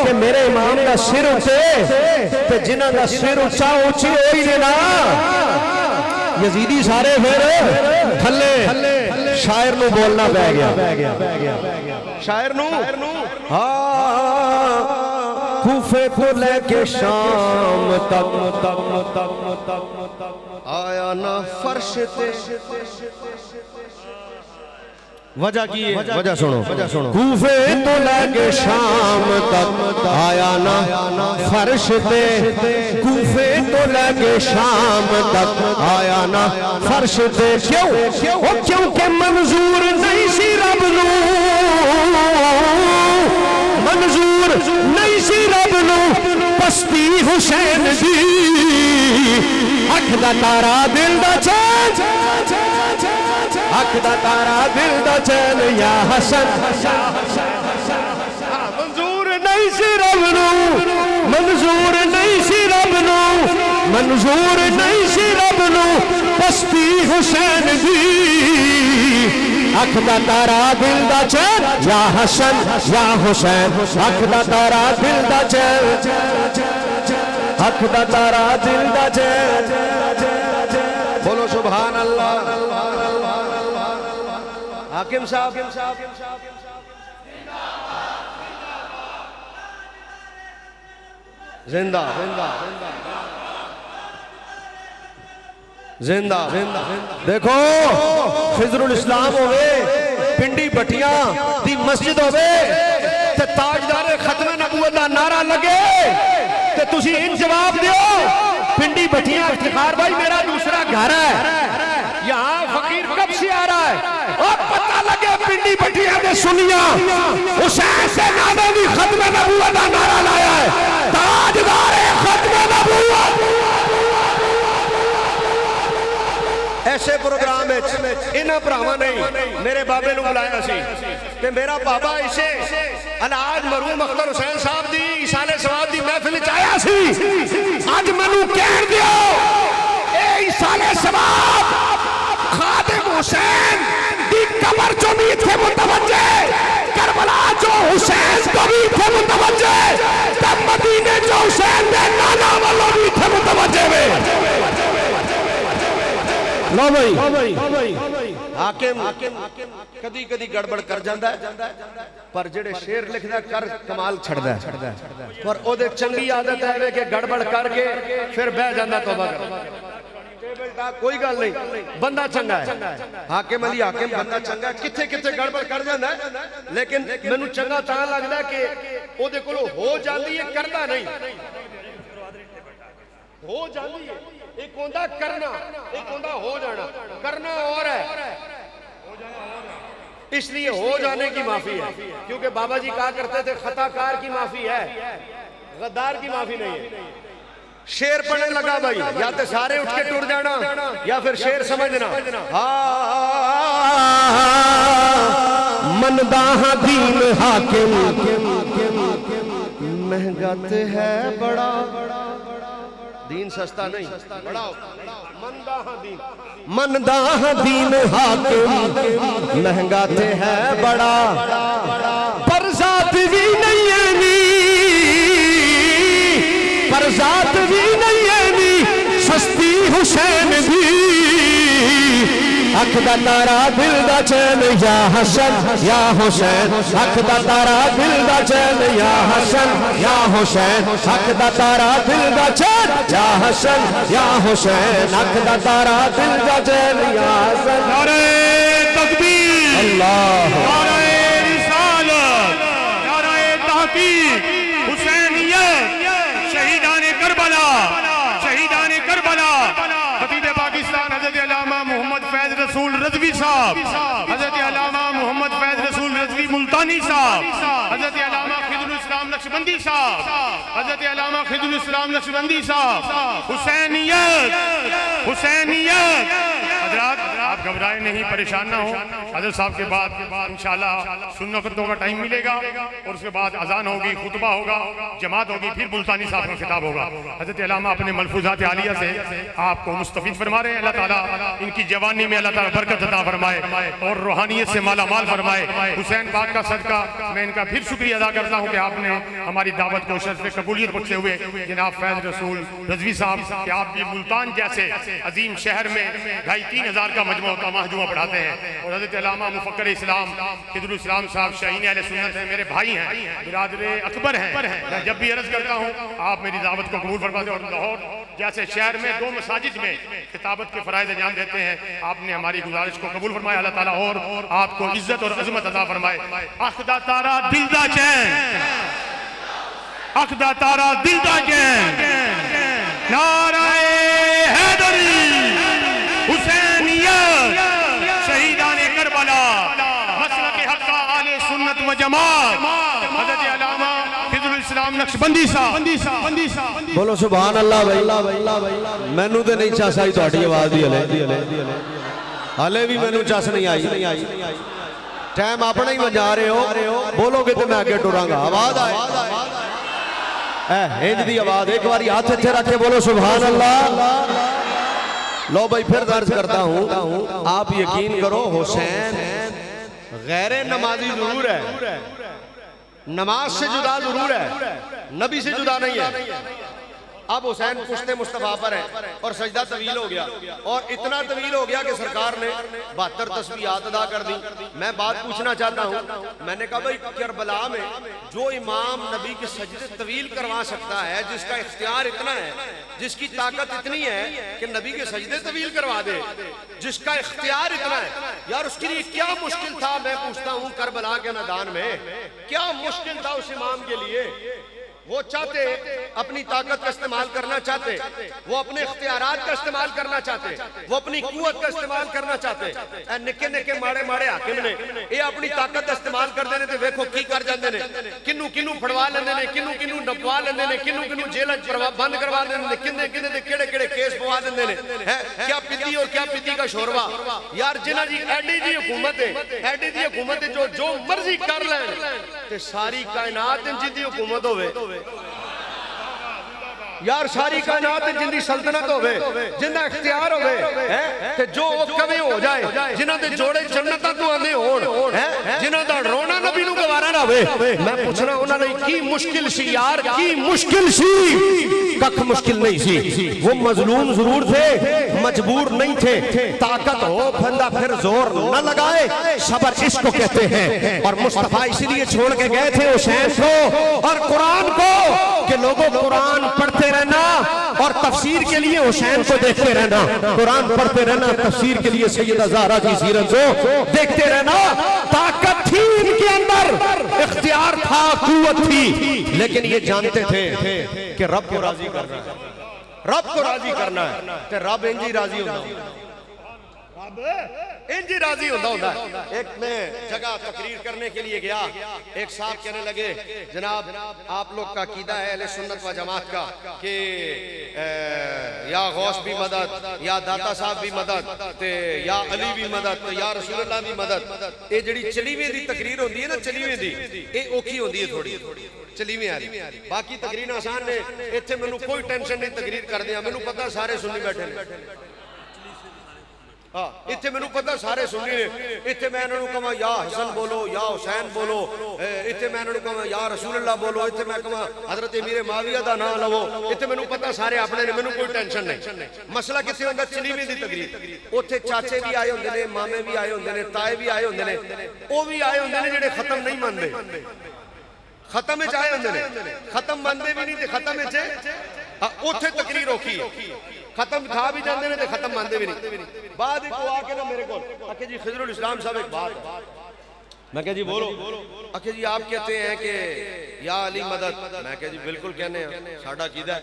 कि मेरे इमाम का सिर उच्चे ते जिन्हां दा सिर उच्चा उच्ची होई ने ना यजीदी सारे फिर थल्ले। शायर नूं बोलना पै गया, शायर नू हाँ कूफे को लेके शाम तक आया ना फर्श ते। वजह की है, वजह सुनो। कूफे तो लेके शाम तक आया ना फर्श पे, कूफे तो लेके शाम तक आया ना फर्श पे। क्यों? क्योंकि मंजूर नहीं सी रब नू, मंजूर नहीं सी रब नू पस्ती हुसैन दी। अख दा तारा दिल दा चैन, अख दा तारा दिल दा चैन या हसन। मंजूर नहीं सी रब नू, मंजूर नहीं सी रब नू, मंजूर नहीं सी रब नू पस्ती हुसैन दी। अख दा तारा दिल दा चैन या हसन या हुसैन। अख दा तारा दिल दा चैन, अख दा तारा दिल दा चैन। बोलो सुभान अल्लाह। हाकिम साहब जिंदा जिंदा। देखो खिजरुल इस्लाम होवे, पिंडी भट्टियां दी मस्जिद होवे ते ताजदारे खत्मे नबूवत दा नारा लगे ते तुसी इन जवाब दियो पिंडी भट्टियां इफ्तिखार भाई मेरा दूसरा घर है, यहाँ फकीर कब से आ रहा है? और पता लगे पिंडी भट्टियां दे सुनिया हुसैन से नामे भी खत्मे नबूवत दा नारा लाया है। ताजदारे खत्मे नबूवत। ऐसे प्रोग्राम इन्हां भरावां ने मेरे बाबे नूं बुलाया सी ते मेरा बाबा इसे अलाज मरूम अख्तर हुसैन साहब दी इसाले सवाब दी महफिल च आया सी। अज मैनू कह दियो ए इसाले सवाब खादिम हुसैन दी कबर चो भी इत्थे मुतवज्जे, करबला चो हुसैन तो भी इत्थे मुतवज्जे, ते मदीने चो हुसैन दे नाना वालों भी इत्थे मुतवज्जे वे। लो भाई हाकिम कदी कदी गड़बड़ कर जांदा है, पर जेड़े शेर लिखदा कर कमाल छड़दा है। पर ओदे चंगी आदत है कि गड़बड़ करके फिर बह जांदा तौबा कर। कोई गल नहीं, बंदा चंगा है हाकिम अली, हाकिम बंदा चंगा है, किथे किथे गड़बड़ कर जांदा है, लेकिन मैनू चंगा तां लगदा कि ओदे कोलों हो जांदी है, करदा नहीं। हो जाती है, एक होंदा करना, एक होंदा हो जाना। करना और है, इसलिए हो जाने की माफी है, क्योंकि बाबा जी कहा करते थे खताकार की माफी है, गद्दार की माफी नहीं है। शेर पढ़ने लगा भाई, या तो सारे उठ के टुर जाना या फिर शेर समझना। मनदाह दीन हाकिम महंगा ते है बड़ा, दीन सस्ता नहीं, बढ़ाओ। मनदाह दीन हाकिम महंगा ते है बड़ा, पर जात भी नहीं है नी, पर जात भी नहीं है नी सस्ती हुसैन भी। अख दा तारा दिल दा चैन या हसन या हुसैन, अख दा तारा दिल दा चैन या हसन या हुसैन, अख दा तारा दिल दा चैन या हसन या हुसैन, अख दा तारा दिल दा चैन या हसन। नारे तकबीर, अल्लाह, नारे रिसालत, नारे तहकीक, हुसैनियत, शहीदाने करबला, शहीदाने करबला, खतीब पाकिस्तान हजरत अल्लामा मोहम्मद फैज रसूल रज़वी साहब, हजरत अल्लामा मोहम्मद फैज रसूल रज़वी मुल्तानी साहब, हजरत अल्लामा खिदरुल इस्लाम नक्शबंदी नक्शबंदी साहब, हजरत अल्लामा खिजुल इस्लाम नक्शबंदी साहब, हुसैनियत हुसैनियत। हजरात आप घबराए नहीं, परेशान ना हो। हजरत साहब के बाद इंशाल्लाह सुन्नतों का टाइम मिलेगा और उसके बाद अजान होगी, खुतबा होगा, जमात होगी, फिर मुल्तानी साहब का खिताब होगा। हजरत अल्लामा अपने मलफूजात आलिया से आपको मुस्तफीद फरमा रहे हैं। अल्लाह ताला इनकी जवानी में अल्लाह ताला बरकत अता फरमाए और रूहानियत से माला माल फरमाए। हुसैन पाक का सदका मैं इनका फिर शुक्रिया अदा करता हूँ कि आपने हमारी दावत को शर्फ कबूलियत बख्शे हुए जनाब फैज रसूल रजवी साहब कि आप भी मुल्तान जैसे अजीम शहर में 2,500 का मजमा महजुमा पढ़ाते हैं। और हजरत अल्लामा मुफक्कर इस्लाम खिजुल इस्लाम साहब शाहीन अहले सुन्नत हैं, मेरे भाई हैं, बिरादर अकबर हैं। मैं जब भी अर्ज करता हूँ आप मेरी दावत को कबूल फरमाते हैं। और लाहौर जैसे शहर में 2 मसाजिद में खिताबत के फ़राइज़ अंजाम देते हैं, आपने हमारी गुजारिश को कबूल फरमाया। अल्लाह ताला और आपको इज्जत और अजमत अता फरमाए। अखदा तारा दिलदा चैन, अखदा तारा दिलदा चैन, नाराए हैदरी, हुसैनियत, शहीदाने करबला, मसलके हक्का आले सुन्नत व जमात, हज़रत अल्लामा खिजुल इस्लाम नक्शबंदी साहब। बोलो सुभान अल्लाह भाई। मैनू तो नहीं चस आई तुहाडी आवाज दी हले भी मैनू चस नहीं आई। टाइम अपना ही बजा रहे हो, बोलोगे तो मैं आगे टुरांगा। आवाज आए हिंद दी आवाज, एक बार हाथ इत्थे रख के बोलो सुभान अल्लाह। लो भाई फिर दर्ज करता हूँ, आप यकीन करो हुसैन गैर नमाजी जरूर है, नमाज से जुदा जरूर है, नबी से जुदा नहीं है। अब हुसैन पुश्ते मुस्तफा पर है और सजदा तवील हो गया, और इतना तवील हो गया कि सरकार ने 72 तस्बीहात अदा कर दी। मैं बात पूछना चाहता हूँ, मैंने कहा भाई करबला में जो इमाम नबी के सजदे तवील करवा सकता है, जिसका इख्तियार इतना है, जिसकी ताकत इतनी है कि नबी के सजदे तवील करवा दे, जिसका इख्तियार इतना है, यार उसके लिए क्या मुश्किल था? मैं पूछता हूँ करबला के मैदान में क्या मुश्किल था उस इमाम के लिए? वो चाहते अपनी ताकत का इस्तेमाल करना चाहते, वो अपने इख्तियारात का इस्तेमाल करना चाहते, वो अपनी कुव्वत का इस्तेमाल करना चाहते। निके निके माड़े माड़े हाकिम ने ये अपनी ताकत का इस्तेमाल कर देने ते वेखो की कर जाते ने, किन्नू किन्नू फड़वा लेंदे ने, किन्नू किन्नू नपवा लेंदे ने, किन्नू किन्नू जेल बंद करवा देंदे ने, किन्ने किन्ने दे केड़े केड़े केस पवा देंदे ने। हैं क्या पिद्दी और क्या पिद्दी का शोरबा। यार जिन्हां दी एडी दी हुकूमत है, एडी दी हुकूमत जो मर्जी कर लें ते सारी कायनात जिंदी हुकूमत होवे, यार सारी कायनात जिंदी सल्तनत होवे, जिंदा इख्तियार होवे, ते जो कवे हो जाए, जिन्हां दे जोड़े जन्नतां तो आंदे होण, जिन्हां दा रोना नबी नूं गवारा ना होवे। मैं पूछना उन्हां लई की मुश्किल सी यार, की मुश्किल सी? कख मुश्किल नहीं सी। वो मजलूम जरूर थे, मजबूर नहीं थे। ताकत हो बंदा फिर जोर न लगाए, सब्र इसको कहते हैं। और मुस्तफा इसलिए छोड़ के गए थे हुसैन को और कुरान को कि लोगों कुरान पढ़ते रहना और तफसीर के लिए हुसैन को देखते रहना, कुरान पढ़ते रहना, तफसीर के लिए सैयदा ज़हरा की सीरत को देखते रहना। ताकत थी इनके अंदर, इख्तियार था, कुव्वत थी, लेकिन ये जानते थे कि रब को राजी करना है, रब को राजी करना है, तो रब इंजी राजी होता, इंजी राजी होता। एक मैं जगह तकरीर करने के लिए गया, एक साहब कहने लगे जनाब आप लोग का कीदा है अहले सुन्नत व जमात का कि या गौस भी मदद, या दाता साहब भी मदद, ते या अली भी मदद, या रसूलुल्लाह भी मदद। ये जड़ी चलीवें दी तकरीर होंदी है ना, चलीवें दी ये औखी होंदी है थोड़ी, चलीवें आ रही। बाकी तकरीर आसान ने, इत्थे मैनू कोई टेंशन नहीं तकरीर कर दिया, मैनू पता सारे सुन्नी बैठे ने। हाँ इत्थे मैनू पता सारे सुन्नी ने। इत्थे मैं इन्होंने कहा या हसन बोलो, या हुसैन बोलो, इत्थे मैं इन्होंने कहा या रसूलुल्लाह बोलो, इत्थे मैं कहा हजरत अमीर माविया दा नाम लवो। इत्थे मैनू पता सारे अपने ने, मैनू कोई टेंशन नहीं। मसला कित्थे होंदा? चलीवें दी तकरीर। उत्थे चाचे भी आए होंदे ने, मामे भी आए होंदे ने, ताए भी आए होंदे ने, वो भी आए होंदे ने जेड़े खत्म नहीं मनदे, खत्म में आए होंदे ने, खत्म मनदे भी नहीं ते खत्म में उत्थे तकरीर औखी है। खत्म खा भी जाते हैं, खत्म मानते भी नहीं। बाद आके ना मेरे को आखे जी खिजरुल इस्लाम साहब एक बात, मैं कह जी बोलो। आखे जी आप कहते हैं कि या अली मदद, मैं कह जी बिल्कुल कहने हैं, साडा कीदा है।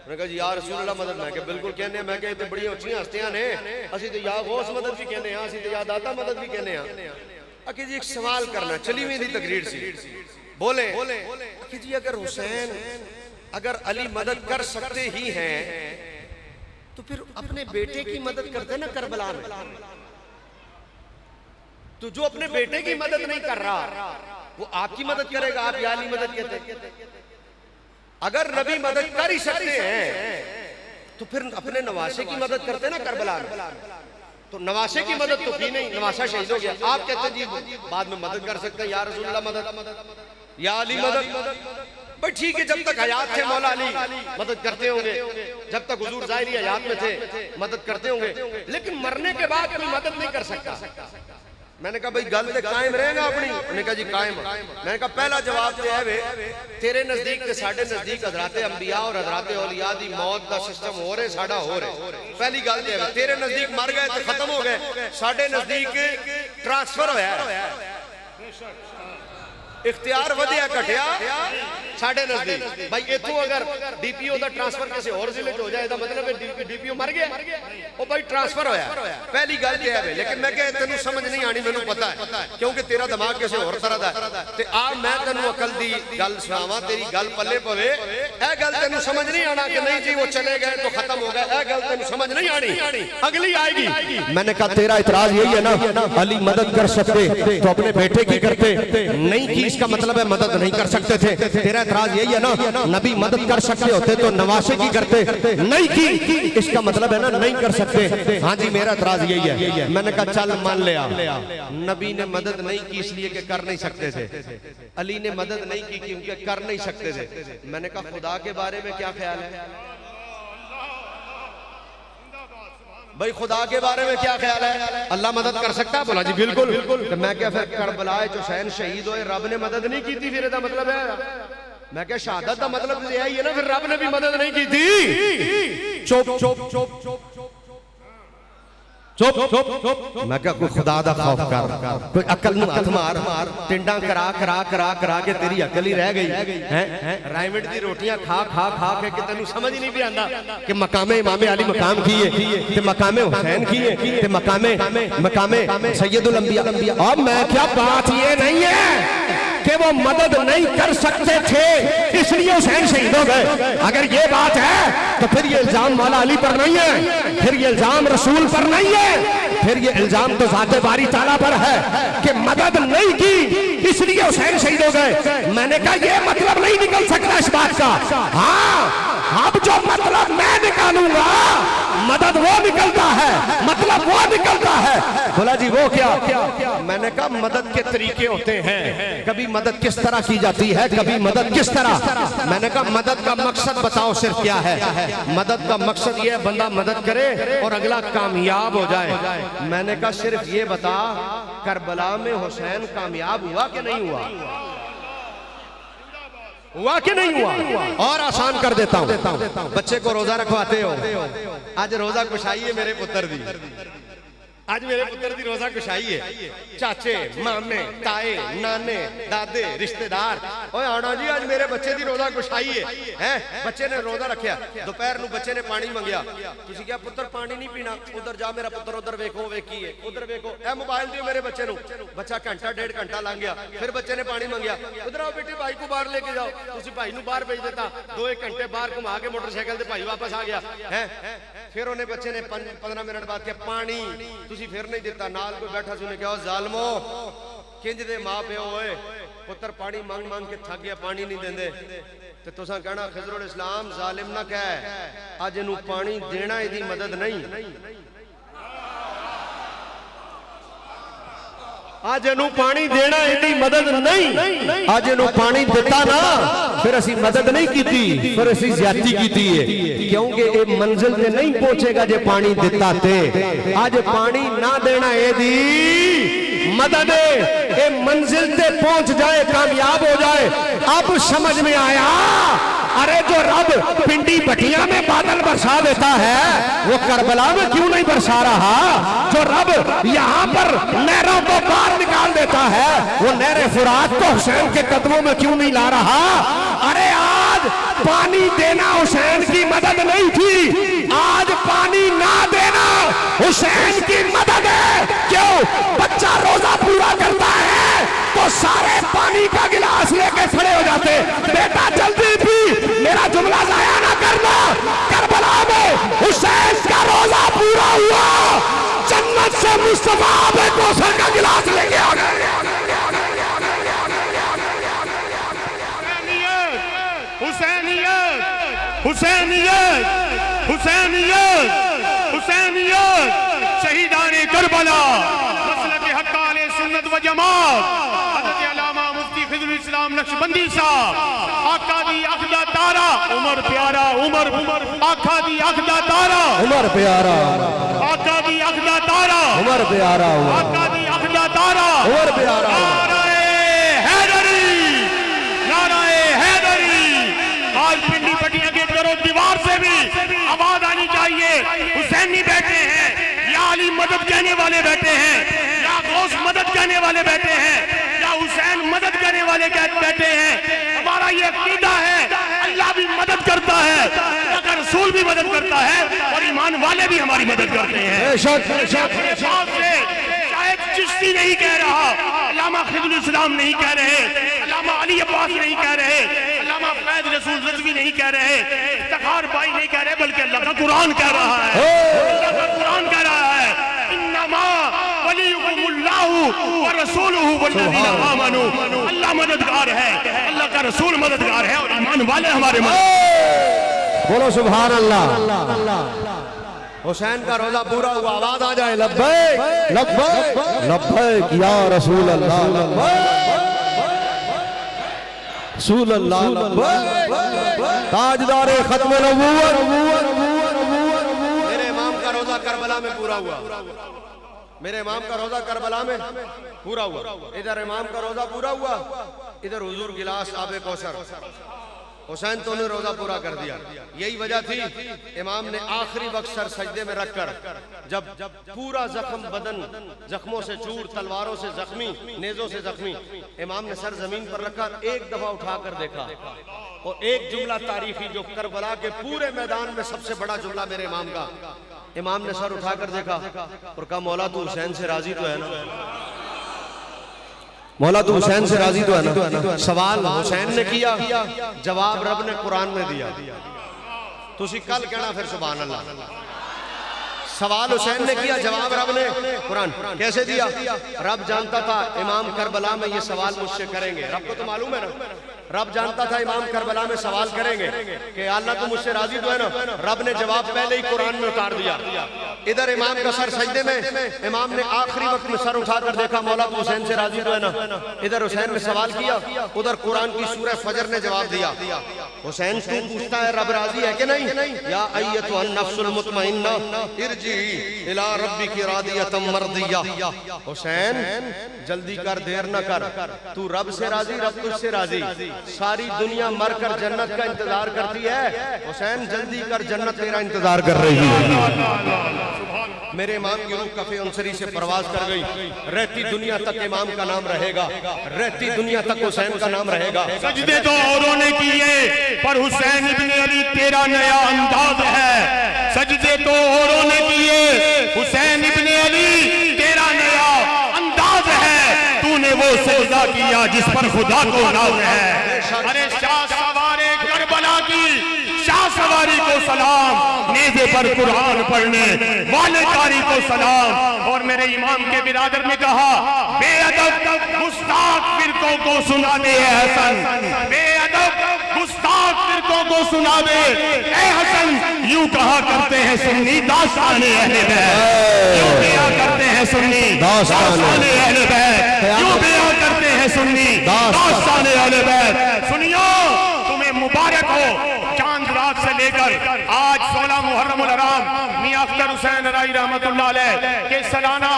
मैं कहा जी या रसूलुल्लाह मदद, मैं कह बिल्कुल कहने हैं। मैं कह बड़ी उच्चियां हस्तियां ने, असीं ते या गौस मदद भी कहने हैं, असीं ते या दाता मदद भी कहने हैं। आखे जी एक सवाल करना, चलीवें दी तकरीर सी, बोले कि जी अगर हुसैन अगर अली मदद कर सकते ही हैं तो फिर अपने बेटे की मदद करते ना करबला में। तो जो अपने बेटे की मदद नहीं कर रहा वो आपकी मदद करेगा, आप या अली मदद कहते। अगर नबी मदद कर ही सकते हैं तो फिर अपने नवासे की मदद करते ना करबला में। तो नवासे की मदद तो की नहीं, नवासा शहीद हो गया। आप कहते जी बाद में मदद कर सकते हैं, या रसूलुल्लाह मदद, या अली मदद। भाई ठीक है, जब तक हयात थे मौला अली मदद करते होंगे, जब तक हुजूर ज़ाहिरी हयात में थे मदद करते होंगे, लेकिन मरने के बाद कोई मदद नहीं कर सकता। मैंने कहा भाई गल ते कायम रहेगा अपनी? उन्होंने कहा जी कायम। मैंने कहा पहला जवाब तो है वे तेरे नजदीक ते साडे नजदीक हजराते अंबिया और हजराते औलिया दी मौत दा सिस्टम हो रहे, साडा हो रहे। पहली गल तो है तेरे नजदीक मर गए तो खत्म हो गए, साडे नजदीक ट्रांसफर होया, इख्तियार वधिया घटिया साडे नजदीक। भाई इथों अगर डीपीओ का ट्रांसफर किसी और जिले हो जाए तो मतलब डीपीओ मर गया, वो भाई ट्रांसफर होया। पहली गल ये है, लेकिन मैं कहा तेन समझ नहीं आनी, मैनू पता है क्योंकि तेरा दिमाग किसी और तरह का ते आ मैं तेन अकल की गल सुनावा, तेरी गल पल्ले पवे। यह गल तेन समझ नहीं आना कि नहीं जी वो चले गए तो खत्म हो गया, यह गल तेन समझ नहीं आनी, अगली आएगी। मैंने कहा तेरा इतराज यही है ना, अली मदद कर सकते तो अपने बेटे की करते, नहीं की इसका मतलब है मदद नहीं कर सकते थे। तेरा इतराज यही है ना, नबी मदद कर सकते होते तो नवासे की करते, नहीं की इसका मतलब है ना नहीं कर सकते। हाँ जी मेरा इतराज यही है। मैंने कहा चल मान लिया, नबी ने मदद नहीं की इसलिए कि कर नहीं सकते थे, अली ने मदद नहीं की क्योंकि कर नहीं सकते थे। मैंने कहा खुदा के बारे में क्या ख्याल है भाई, खुदा के बारे में क्या ख्याल है? अल्लाह मदद कर सकता है? बोला जी बिल्कुल। तो मैं क्या फिर करबला हुसैन शहीद होए रब ने मदद नहीं की थी, फिर इसका मतलब है? मैं क्या शहादत का मतलब यही है ना, फिर रब ने भी मदद नहीं की थी। चुप चुप चुप चुप चुप चुप। मैं क्या कोई खुदा दा खौफ कर, कोई अकल नु हथ मार, टिंडा करा करा करा करा के तेरी अकल ही रह गई है। राइमंड दी रोटियां खा खा खा के तेन समझ नहीं भी आंदा कि मकामे इमामे अली मकाम की है ते मकामे हुसैन की है ते मकामे सैयदुल अंबिया। अब मैं क्या बात ये नहीं है कि वो मदद नहीं कर सकते थे इसलिए हुसैन शहीद हो गए। अगर ये बात है तो फिर ये इल्जाम मौला अली पर नहीं है, फिर ये इल्जाम रसूल पर नहीं है, फिर ये इल्जाम तो ज़ाते बारी ताला पर है कि मदद नहीं की इसलिए हुसैन शहीद हो गए। मैंने कहा ये मतलब नहीं निकल सकता इस बात का। हाँ अब जो मतलब मैं निकालूंगा मदद वो निकलता है, मतलब वो निकलता है। बोला जी वो क्या? मैंने कहा मदद के तरीके होते हैं, कभी मदद किस तरह की जाती है, कभी मदद किस तरह। मैंने कहा मदद का मकसद बताओ सिर्फ क्या है? मदद का मकसद ये है बंदा मदद करे और अगला कामयाब हो जाए। मैंने कहा सिर्फ ये बता करबला में हुसैन कामयाब हुआ कि नहीं हुआ? हुआ कि नहीं हुआ? और आसान कर देता हूं, बच्चे को रोजा रखवाते हो, आज रोजा कुशाई है मेरे पुत्र दी, आज मेरे पुत्र दी रोजा कुशाई है। चाचे मामे ताए नाने दादे रिश्तेदार ओए आना जी आज मेरे बच्चे दी रोजा कुशाई है। बच्चे ने रोजा रखा, दोपहर नूं बच्चे ने पानी मंगया, तुसीं क्या पुत्र पानी नहीं पीना? उधर जा मेरा पुत्र, उधर वेखो वेखी है, उधर वेखो, ए मोबाइल दियो मेरे बच्चे नूं। बच्चा घंटा डेढ़ घंटा लंघ गया, फिर बच्चे ने पानी मंगया, उधर आओ बेटे भाई को बाहर लेके जाओ, तुसीं भाई नूं बाहर भेज देता, 2-1 घंटे बाहर घुमा के मोटरसाइकिल से भाई वापस आ गया है। फिर उन्हें बच्चे ने 15 मिनट बाद क्या पानी तुसीं फिर नहीं दिता, नाल कोई बैठा सुने क्या जालमो किंज दे मां प्यो होए पुत्र पानी मांग मांग के थक गया, पानी नहीं देंदे ते तुसां कहना खिजरुल इस्लाम जालिम ना कह, अज इनू पानी देना इहदी मदद नहीं, आज इनू पानी देना इहदी मदद नहीं। आज इनू पानी दिता ना फिर असी मदद नहीं की, फिर असी ज्यादती की है, क्योंकि ये मंजिल ते नहीं पहुंचेगा जे पानी दिता ते। आज पानी ना देना इहदी मदद ये मंजिल ते पहुंच जाए, कामयाब हो जाए। अब समझ में आया, अरे जो रब पिंडी भटिया में बादल बरसा देता है वो करबला में क्यों नहीं बरसा रहा? जो रब यहाँ पर नहरों को बाहर निकाल देता है वो नहरे फुरात को हुसैन के कदमों में क्यों नहीं ला रहा? अरे आज पानी देना हुसैन की मदद नहीं थी, आज पानी ना देना हुसैन की मदद है। क्यों? बच्चा रोजा पूरा करता है तो सारे पानी का गिलास लेके खड़े हो जाते। बेटा जल्दी पी, मेरा जुमला जाया ना करना। करबला में हुसैन का रोजा पूरा हुआ, जन्नत से मुस्तफा आबे कौसर का गिलास लेके आ गए। हुसैनियत, हुसैनियत, हुसैनियत, हुसैनियत, शहीदाने करबला, मसलक हक्काने सुन्नत व जमात, हज़रत अल्लामा मुफ्ती खिज़रुल इस्लाम नक्शबंदी साहब, आका दी अख़दा तारा, उमर प्यारा उमर, आका दी अख़दा तारा, उमर प्यारा, आका दी अख़दा तारा, उमर प्यारा, आका दी अख़दा तारा, उमर प्यारा। आज पिंडी पटिया के करो दीवार से भी आवाज आनी चाहिए। हुसैनी बैठे हैं या अली मदद कहने वाले बैठे हैं या गौस मदद कहने वाले बैठे हैं या हुसैन मदद करने वाले बैठे हैं। हमारा ये अकीदा है, अल्लाह भी मदद करता है, अगर रसूल भी मदद करता है और ईमान वाले भी हमारी मदद करते हैं। शायद चिश्ती नहीं कह रहा, अल्लामा खिज़रुल इस्लाम नहीं कह रहे, अल्लामा अली अब्बास नहीं कह रहे, अल्लामा फैज़ रसूल रज़वी नहीं कह रहे, इफ्तिखार भाई नहीं कह रहे, बल्कि अल्लाह का कुरान कह रहा है। अल्लाह का कुरान कह रहा है, इन्नमा वलियुकुमुल्लाहु व रसूलुहु वल्लज़ीना आमनू। अल्लाह मददगार है, अल्लाह का रसूल मददगार है और ईमान वाले हमारे मदद। बोलो सुभान अल्लाह। हुसैन का रोजा पूरा हुआ, आवाज आ जाए लब्बैक लब्बैक लब्बैक या रसूल अल्लाह, रसूल अल्लाह, ताजदार खत्म नबूवत। मेरे इमाम का रोजा करबला में पूरा हुआ, मेरे इमाम का रोजा करबला में पूरा हुआ। इधर इमाम का रोजा पूरा हुआ, इधर हुजूर गिलास आबे कौसर। हुसैन तो ने रोजा पूरा कर दिया। यही वजह थी इमाम ने आखिरी वक्त सर सजदे में रखकर, जब पूरा जख्म बदन जख्मों से चूर, तलवारों से जख्मी, नेजों से जख्मी, इमाम ने सर जमीन पर रखकर एक दफा उठाकर देखा और एक जुमला तारीखी जो करबला के पूरे मैदान में सबसे बड़ा जुमला मेरे इमाम का, इमाम ने सर उठाकर देखा और कहा मौला तू हुसैन से राजी तो है ना, मौला तू हुसैन से राजी तो है ना। सवाल हुसैन ने किया, जवाब रब ने कुरान में दिया। तुसी कल कहना फिर सुभान अल्लाह। सवाल हुसैन ने किया, जवाब रब ने कुरान कैसे दिया? रब जानता था इमाम करबला में ये सवाल मुझसे करेंगे, रब को तो मालूम है ना। रब जानता था इमाम करबला में सवाल करेंगे कि अल्लाह तू मुझसे राजी तो है ना। रब ने जवाब पहले ही कुरान में उतार दिया। इधर इमाम का सर सजदे में, इमाम ने आखिरी वक्त में सर उठाकर देखा मौला तू हुसैन से राजी तो है ना। इधर हुसैन ने सवाल किया, उधर कुरान की सूरह फजर ने जवाब दिया। हुसैन तू पूछता है रब राजी है कि नहीं? या अय्यतुहन नफ्सुल मुतमइन्ना इरजी इला रब्बिकी रादियतम मर्दिया। हुसैन जल्दी कर, देर न कर, तू रब से राजी, रब तुझसे राजी। सारी दुनिया मरकर जन्नत का इंतजार करती है, हुसैन जल्दी कर, जन्नत तेरा इंतजार कर रही है। मेरे इमाम की रूह कफे उनसरी से परवाज कर गई। रहती दुनिया तक इमाम का नाम रहेगा, रहती दुनिया तक हुसैन का नाम रहेगा। सजदे तो औरों ने किए पर हुसैन इब्न अली तेरा नया अंदाज है। सजदे तो औरों ने किए, हुसैन इब्न अली तेरा नया अंदाज है। तूने वो सजदा किया जिस पर खुदा को नाज है। अरे शाह सवारे करबला की शाह सवारी को सलाम, नेज़े पर कुरान पढ़ने वाले कारी को सलाम। और मेरे इमाम के बिरादर ने कहा, बेअदब गुस्ताख फिरकों को सुना दे हसन, बेअदब गुस्ताख फिरकों को सुना दे ए हसन। यूं कहा करते हैं सुन्नी दास्ताने अहले बैत, यूं बयां करते हैं सुन्नी दास्ताने अहले बैत, यूं बयां करते हैं सुन्नी दास्ताने अहले बैत। सुनियो, तुम्हें मुबारक हो, चांद रात से लेकर आज 16 मुहर्रम उल हराम मियां अख्तर हुसैन राई रहमतुल्लाह अलैह के सालाना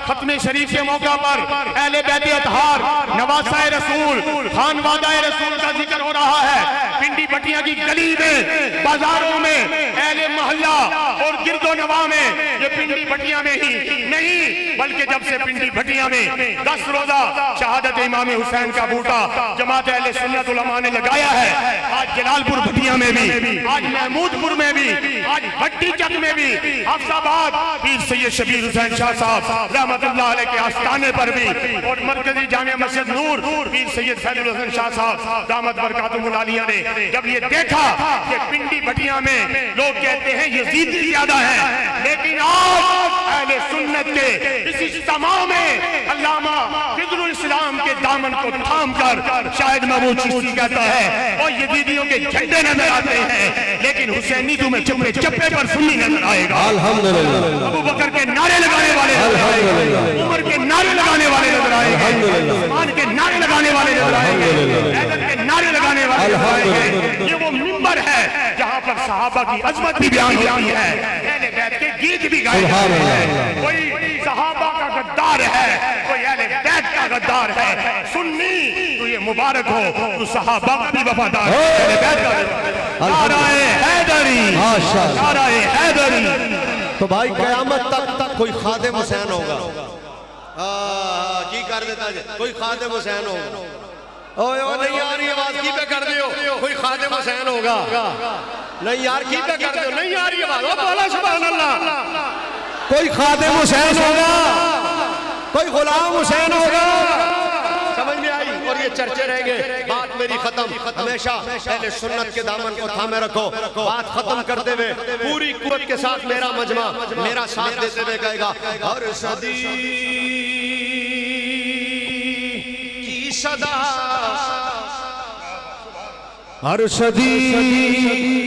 खत्मे शरीफ के मौका पर अहले बैत अतहार, नवासा रसूल, खानवादा रसूल का जिक्र हो रहा है। पिंडी पटिया की गली में, बाजारों में, अहले मोहल्ला और गिरदो नवा में, ये पिंडी पटिया में ही नहीं बल्कि जब से पिंडी पटिया में 10 रोजा शहादत के इमाम हुसैन का बूटा जमात अहले सुन्नत उलमा ने लगाया है। आज जलालपुर भटिया में भी, आज महमूदपुर में भी, आज भट्टी चक में भी, हफ्साबाद पीर सैयद शबीर हुसैन शाह साहब रहमतुल्लाह अलैह के आस्थाने पर भी, और मरकजी जामिया मस्जिद नूर पीर सैयद फैजुल हसन शाह साहब दामत बरकातुहुल आलिया ने जब ये देखा कि पिंडी भटिया में लोग कहते हैं यजीद ज्यादा है, लेकिन आज अहले सुन्नत के इस इज्तिमा में अल्लामा खिज़रुल इस्लाम के दामन को थाम कर शायद महमूद चिश्ती कहता है और यजीदियों के झंडे नजर आते हैं, लेकिन हुसैनी तुम्हें चप्पे चप्पे पर सुन्नी नजर आएगा। अल्हम्दुलिल्लाह। अबू बकर के नारे लगाने वाले नजर आएंगे, उमर के नारे लगाने वाले नजर आएंगे, उस्मान के नारे लगाने वाले नजर आएंगे, हैदर के नारे लगाने वाले नजर आएंगे। ये वो मिंबर है जहाँ पर सहाबा की अजमत भी बयान होती है, अहले बैत के गीत भी गाए जाते हैं। कोई सहाबा का गद्दार है, कोई अहले बैत का गद्दार है। सुन्नी तो ये मुबारक हो, तू सहाबा का भी वफादार है, अहले बैत का। नाराए हैदरी, नाराए हैदरी। तो भाई कयामत तक कोई खादिम हुसैन होगा। की कर देता है कोई खादिम हुसैन होगा। ओए ओ नहीं यार ये बात की पे कर दियो, कोई खादिम हुसैन होगा। नहीं यार की पे कर दियो, नहीं यार ये बात ओ बोला सुभान अल्लाह। कोई खादिम हुसैन होगा, कोई गुलाम हुसैन होगा। समझ में आई? और ये चर्चे रहेंगे। बात मेरी खत्म। हमेशा अहले सुन्नत के दामन को थामे रखो। बात खत्म करते हुए पूरी कुव्वत के साथ मेरा मजमा मेरा साथ देते हुए कहेगा, हर सदी की सदा, हर सदी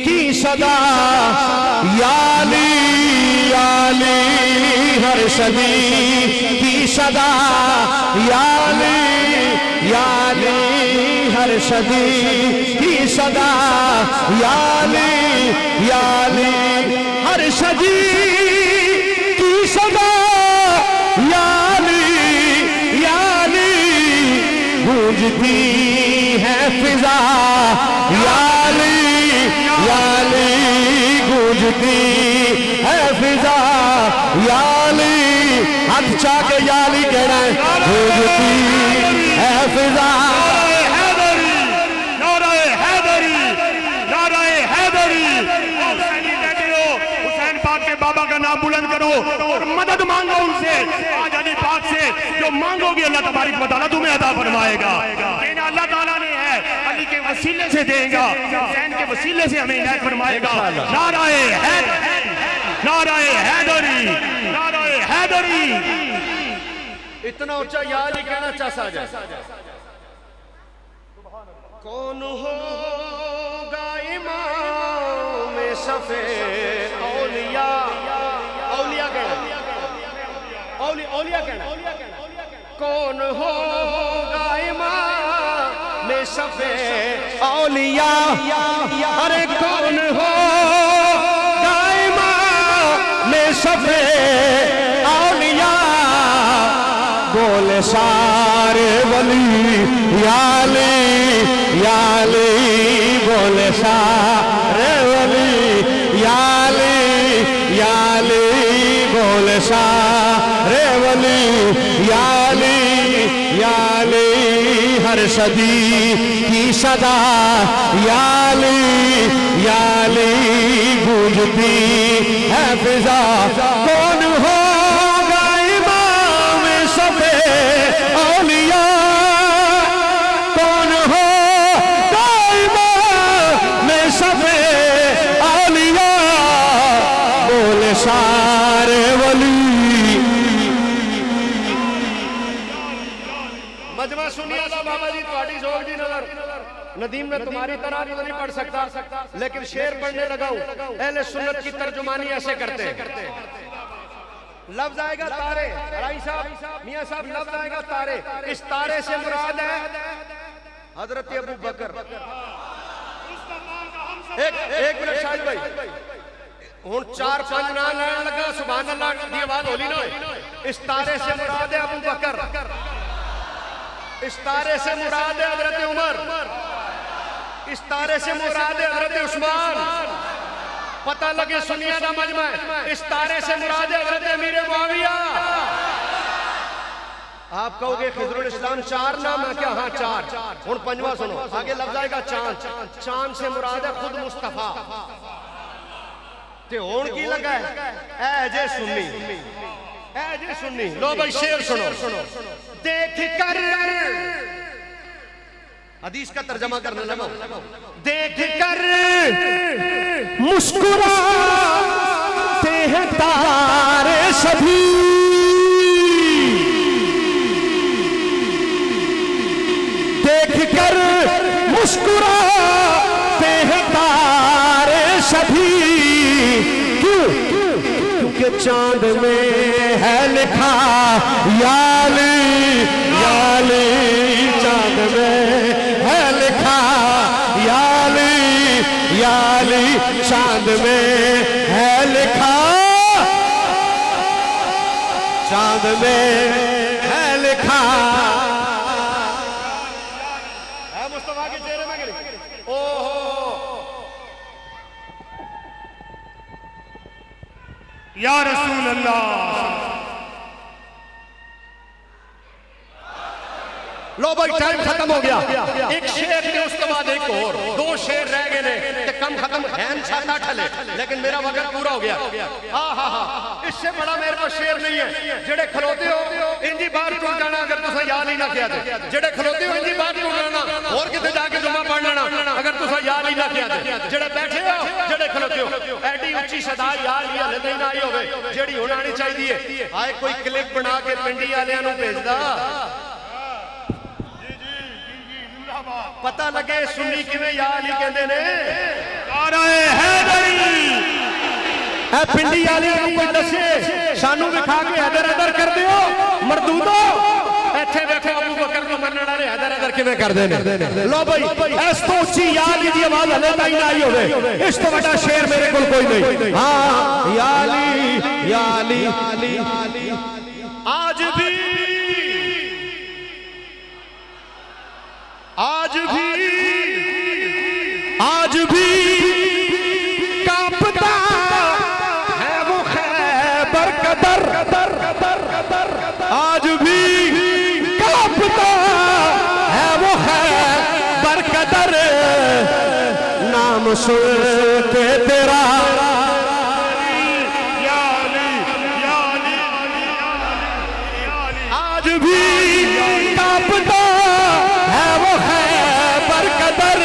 की सदा याली याली, हर सदी की सदा याली याली, हर सदी की सदा याली याली, हर सदी की सदा याली याली, गूंजती है फिजा याली याली, गूंजती है फिजा याली। हाथ चाके याली कहना है, गूंजती है फिजा। नाराए हैदरी, नाराए हैदरी। हुसैनी बैठे हो, हुसैन पाक के बाबा का नाम बुलंद करो और मदद मांगो उनसे। आज अली पाक से जो मांगोगे अल्लाह तबारक व तआला तुम्हें अता फरमाएगा। देना अल्लाह ताला ने है, अली के वसीले से देगा, हुसैन के वसीले से हमें इनायत फरमाएगा। नाराए हैदरी, नाराए हैदरी, नाराए हैदरी। इतना ऊंचा याद ही कहना चाहता जाए। कौन होगा इमाम सफे औलिया, औलिया कहना, औलिया कहना। कौन होगा इमाम सफे औलिया, अरे कौन होगा इमाम सफे औलिया, बोले सारे वली याली याली, बोले सारे वली याली याली, बोले सारे वली याली याली, हर सदी की सदा याली याली, गूंजती है फिजा। कौन होगा इमाम सफे औलिया, कौन होगा इमाम सफे औलिया, बोले सारे वली। मजमा सुनिए बाबा जी, तुम्हारी जोग दी नजर। नदीम में तुम्हारी तरह तो नहीं पढ़ सकता, लेकिन शेर पढ़ने लगा हूं। अहले सुन्नत की तर्जुमानी ऐसे करते हैं। लफ्ज आएगा तारे, राई साहब मियां साहब, लफ्ज आएगा तारे। इस तारे से मुराद है हजरत अबू बकर। एक मिनट शाहिद भाई, हूं 4-5 ना लैन लगा, सुभान अल्लाह की आवाज होली ना होए। इस तारे से मुराद है अबू बकर, इस तारे से मुराद है हजरत उमर, इस तारे से मुराद है हजरत उस्मान। पता लगे सुनिया ना मजमा, इस तारे से मुराद है हजरत अमीर मुआविया। आप कहोगे खिजरुल इस्लाम चार नाम है क्या? हाँ चार। हुन पंजवा सुनो, आगे लफ्ज आएगा चांद। चांद से मुराद है खुद मुस्तफा। ते हुन की लगा है? ऐ जे सुन्नी, ऐ जे सुन्नी। लो भाई शेर सुनो। देख कर, हदीस का तर्जमा करने लगा। देख कर मुस्कुराते हैं तारे सभी, देख कर मुस्कुराते हैं तारे सभी। क्यों? क्योंकि चांद में है लिखा याली याली, चांद में है लिखा याली याली, चांद में है लिखा, चांद में है लिखा। मुस्तफा के चेहरे में गिरी। ओहो या रसूल अल्लाह। लो भाई टाइम खत्म हो गया। एक शेर ने उसके बाद एक और, दो शेर रह गए ने ते कम खत्म हैन 7-8 हले, लेकिन मेरा वक्त पूरा हो गया। हाँ, इससे बड़ा मेरे पास शेर नहीं है। जेड़े खलोते हो इंजी बाहर टूट जाना अगर तुसा याद ही ना किया ते। जेड़े खलोते हो इंजी बाहर टूट जाना और किते जाके जुम्मा पढ़ लेना अगर तुसा याद ही ना किया ते। जेड़े बैठे हो, जेड़े खलोते हो, एडी उच्ची सदा याद ही हले नहीं आई होवे जेड़ी हुण आनी चाहिए। आए कोई क्लिप बना के पिंडी वालियां नूं भेजदा, पता लगे सुन्नी किवें या अली कहंदे ने। नारे हैदरी ए पिंडी वालियां नूं कोई दसे, सानू विखा के हैदर हैदर कर दियो मरदूदो। इत्थे देखो अबू बकर नूं मरने वाले हैदर हैदर किवें करदे ने। लो भाई इस तो उच्ची या अली दी आवाज हले ताईं ना आई होवे, इस तो बड़ा शेर मेरे कोल कोई नहीं। हां या अली या अली। आज भी कांपता है वो खैबर कदर, आज भी कांपता है वो खैबर कदर। नाम सुन के तेरा आज भी कांपता है वो खैबर कदर।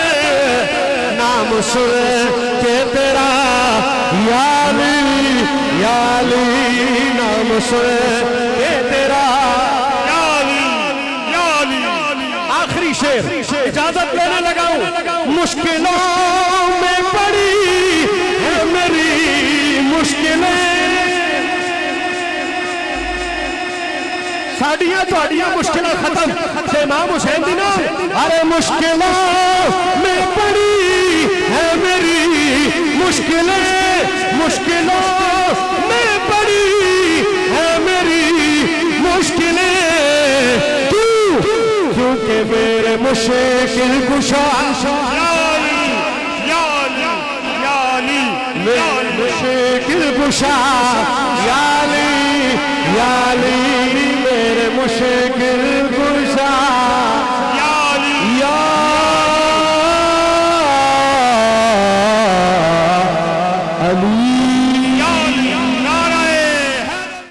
नाम सुन के तेरा याली याली, नाम सुन के तेरा याली याली। आखिरी शेर इजाजत लेने लगा हूं। मुश्किलों में पड़ी है मेरी मुश्किलें, साड़ियां तुहाड़ियां मुश्किलां खत्म ते इमाम हुसैन दी ना। अरे मुश्किलों में पड़ी है मेरी मुश्किलें, मुश्किलों में पड़ी है मेरी मुश्किलें। क्यों? क्योंकि मेरे मुश्किल कुशा मेरे मुश्किल कुशा याली याली, मेरे मुश्किल